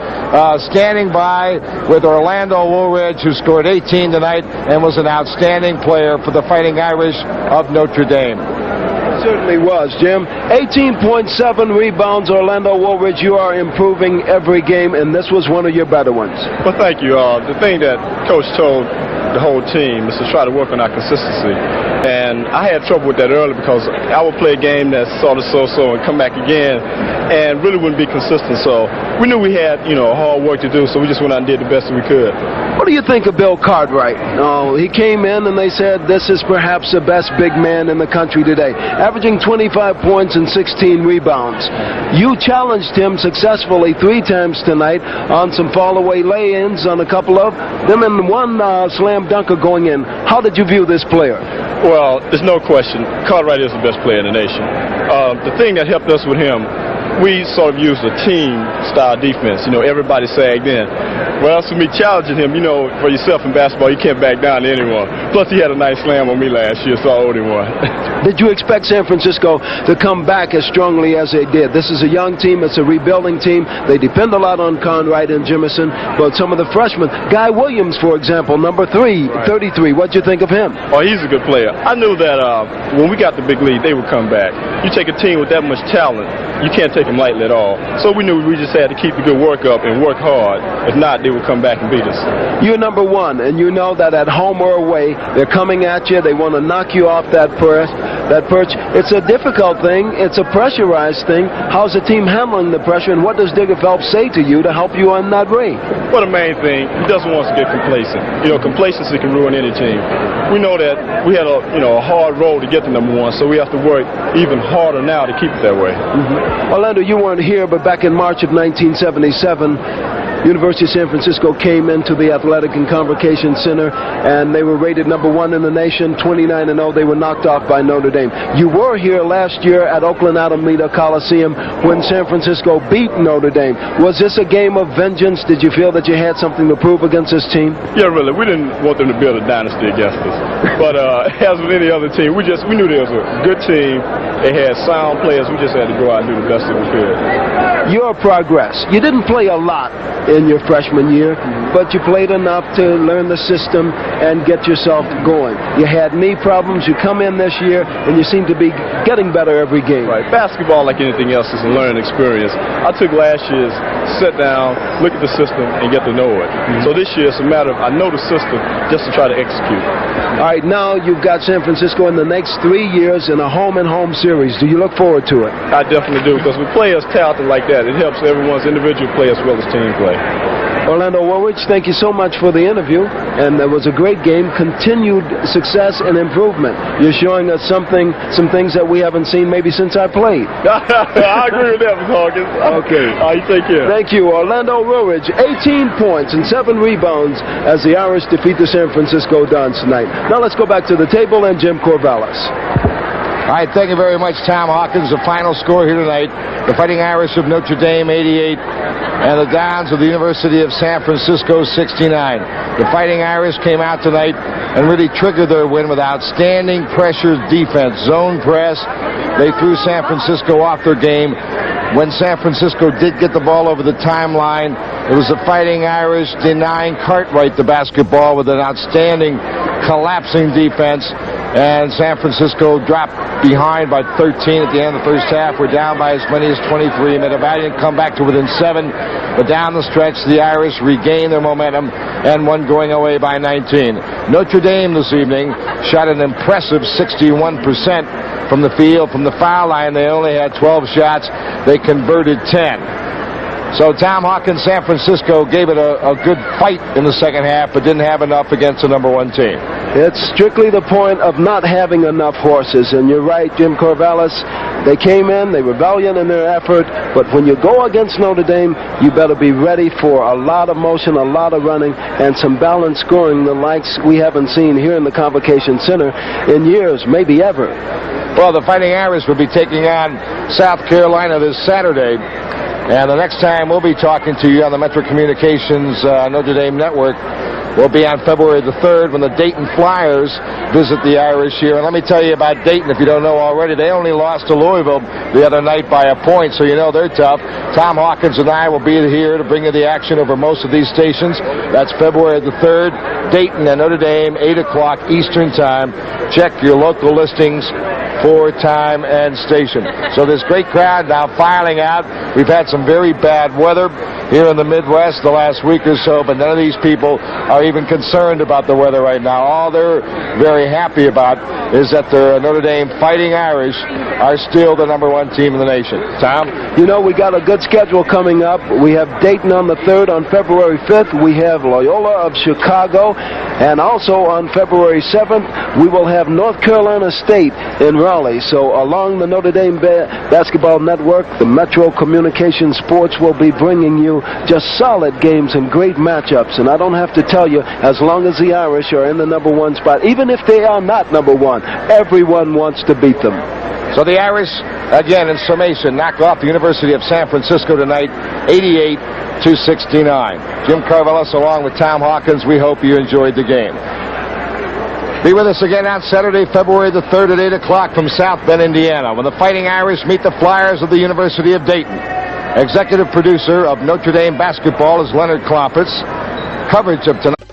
standing by with Orlando Woolridge, who scored 18 tonight and was an outstanding player for the Fighting Irish of Notre Dame. Certainly was, Jim. 18.7 rebounds, Orlando Woolridge. You are improving every game, and this was one of your better ones. Well, thank you. The thing that Coach told the whole team is to try to work on our consistency. And I had trouble with that early because I would play a game that's sort of so-so and come back again and really wouldn't be consistent. So we knew we had, hard work to do, so we just went out and did the best we could. What do you think of Bill Cartwright? He came in and they said this is perhaps the best big man in the country today, averaging 25 points and 16 rebounds. You challenged him successfully 3 times tonight on some fall-away lay-ins on a couple of them, and one slam dunker going in. How did you view this player? Well, there's no question. Cartwright is the best player in the nation. The thing that helped us with him, we sort of used a team-style defense. Everybody sagged in. Well, for me challenging him, for yourself in basketball, you can't back down to anyone. Plus, he had a nice slam on me last year, so I owed him one. Did you expect San Francisco to come back as strongly as they did? This is a young team. It's a rebuilding team. They depend a lot on Cartwright and Jimison, but some of the freshmen, Guy Williams, for example, number 3, 33. What'd you think of him? Oh, he's a good player. I knew that when we got the big lead, they would come back. You take a team with that much talent, you can't take them lightly at all. So we knew we just had to keep the good work up and work hard. If not, they would come back and beat us. You're number 1, and you know that at home or away, they're coming at you. They want to knock you off that perch. It's a difficult thing. It's a pressurized thing. How's the team handling the pressure, and what does Digger Phelps say to you to help you on that ring? Well, the main thing, he doesn't want us to get complacent. Complacency can ruin any team. We know that we had a hard road to get to number 1, so we have to work even harder now to keep it that way. Orlando, you weren't here, but back in March of 1977, University of San Francisco came into the Athletic and Convocation Center, and they were rated number 1 in the nation, 29-0. They were knocked off by Notre Dame. You were here last year at Oakland Alameda Coliseum when San Francisco beat Notre Dame. Was this a game of vengeance? Did you feel that you had something to prove against this team? Yeah, really. We didn't want them to build a dynasty against us. But as with any other team, we knew they was a good team. They had sound players. We just had to go out and do the best that we could. Your progress. You didn't play a lot in your freshman year, but you played enough to learn the system and get yourself going. You had knee problems. You come in this year, and you seem to be getting better every game. Right. Basketball, like anything else, is a learning experience. I took last year's sit down, look at the system, and get to know it. So this year, it's a matter of I know the system just to try to execute. All right, now you've got San Francisco in the next 3 years in a home-and-home series. Do you look forward to it? I definitely do, because with players talented like that, it helps everyone's individual play as well as team play. Orlando Woolridge, thank you so much for the interview, and it was a great game. Continued success and improvement. You're showing us some things that we haven't seen maybe since I played. I agree with that, Mr. Hawkins. Okay. All right, take care. Thank you. Orlando Woolridge, 18 points and 7 rebounds as the Irish defeat the San Francisco Dons tonight. Now let's go back to the table and Jim Corvallis. All right, thank you very much, Tom Hawkins. The final score here tonight, the Fighting Irish of Notre Dame, 88, and the Dons of the University of San Francisco, 69. The Fighting Irish came out tonight and really triggered their win with outstanding pressure defense, zone press. They threw San Francisco off their game. When San Francisco did get the ball over the timeline, it was the Fighting Irish denying Cartwright the basketball with an outstanding collapsing defense. And San Francisco dropped behind by 13 at the end of the first half. We're down by as many as 23. Made a valiant comeback to within 7. But down the stretch, the Irish regained their momentum and won going away by 19. Notre Dame this evening shot an impressive 61% from the field. From the foul line, they only had 12 shots. They converted 10. So Tom Hawkins, San Francisco gave it a good fight in the second half, but didn't have enough against the number 1 team. It's strictly the point of not having enough horses, and you're right, Jim Corvallis. They came in, they were valiant in their effort, but when you go against Notre Dame, you better be ready for a lot of motion, a lot of running, and some balanced scoring, the likes we haven't seen here in the Convocation Center in years, maybe ever. Well, the Fighting Irish will be taking on South Carolina this Saturday. And the next time we'll be talking to you on the Metro Communications Notre Dame Network will be on February the 3rd when the Dayton Flyers visit the Irish here. And let me tell you about Dayton, if you don't know already. They only lost to Louisville the other night by a point, so you know they're tough. Tom Hawkins and I will be here to bring you the action over most of these stations. That's February the 3rd, Dayton and Notre Dame, 8 o'clock Eastern Time. Check your local listings for time and station. So this great crowd now filing out. We've had some very bad weather. here in the Midwest the last week or so, but none of these people are even concerned about the weather right now. All they're very happy about is that the Notre Dame Fighting Irish are still the #1 team in the nation. Tom? You know, we got a good schedule coming up. We have Dayton on the 3rd. On February 5th, we have Loyola of Chicago. And also on February 7th, we will have North Carolina State in Raleigh. So along the Notre Dame Basketball Network, the Metro Communication Sports will be bringing you just solid games and great matchups. And I don't have to tell you, as long as the Irish are in the #1 spot, even if they are not #1, everyone wants to beat them. So the Irish, again, in summation, knock off the University of San Francisco tonight, 88-69. Jim Carvelis along with Tom Hawkins, we hope you enjoyed the game. Be with us again on Saturday, February the 3rd at 8 o'clock from South Bend, Indiana, when the Fighting Irish meet the Flyers of the University of Dayton. Executive producer of Notre Dame basketball is Leonard Kloppitz. Coverage of tonight.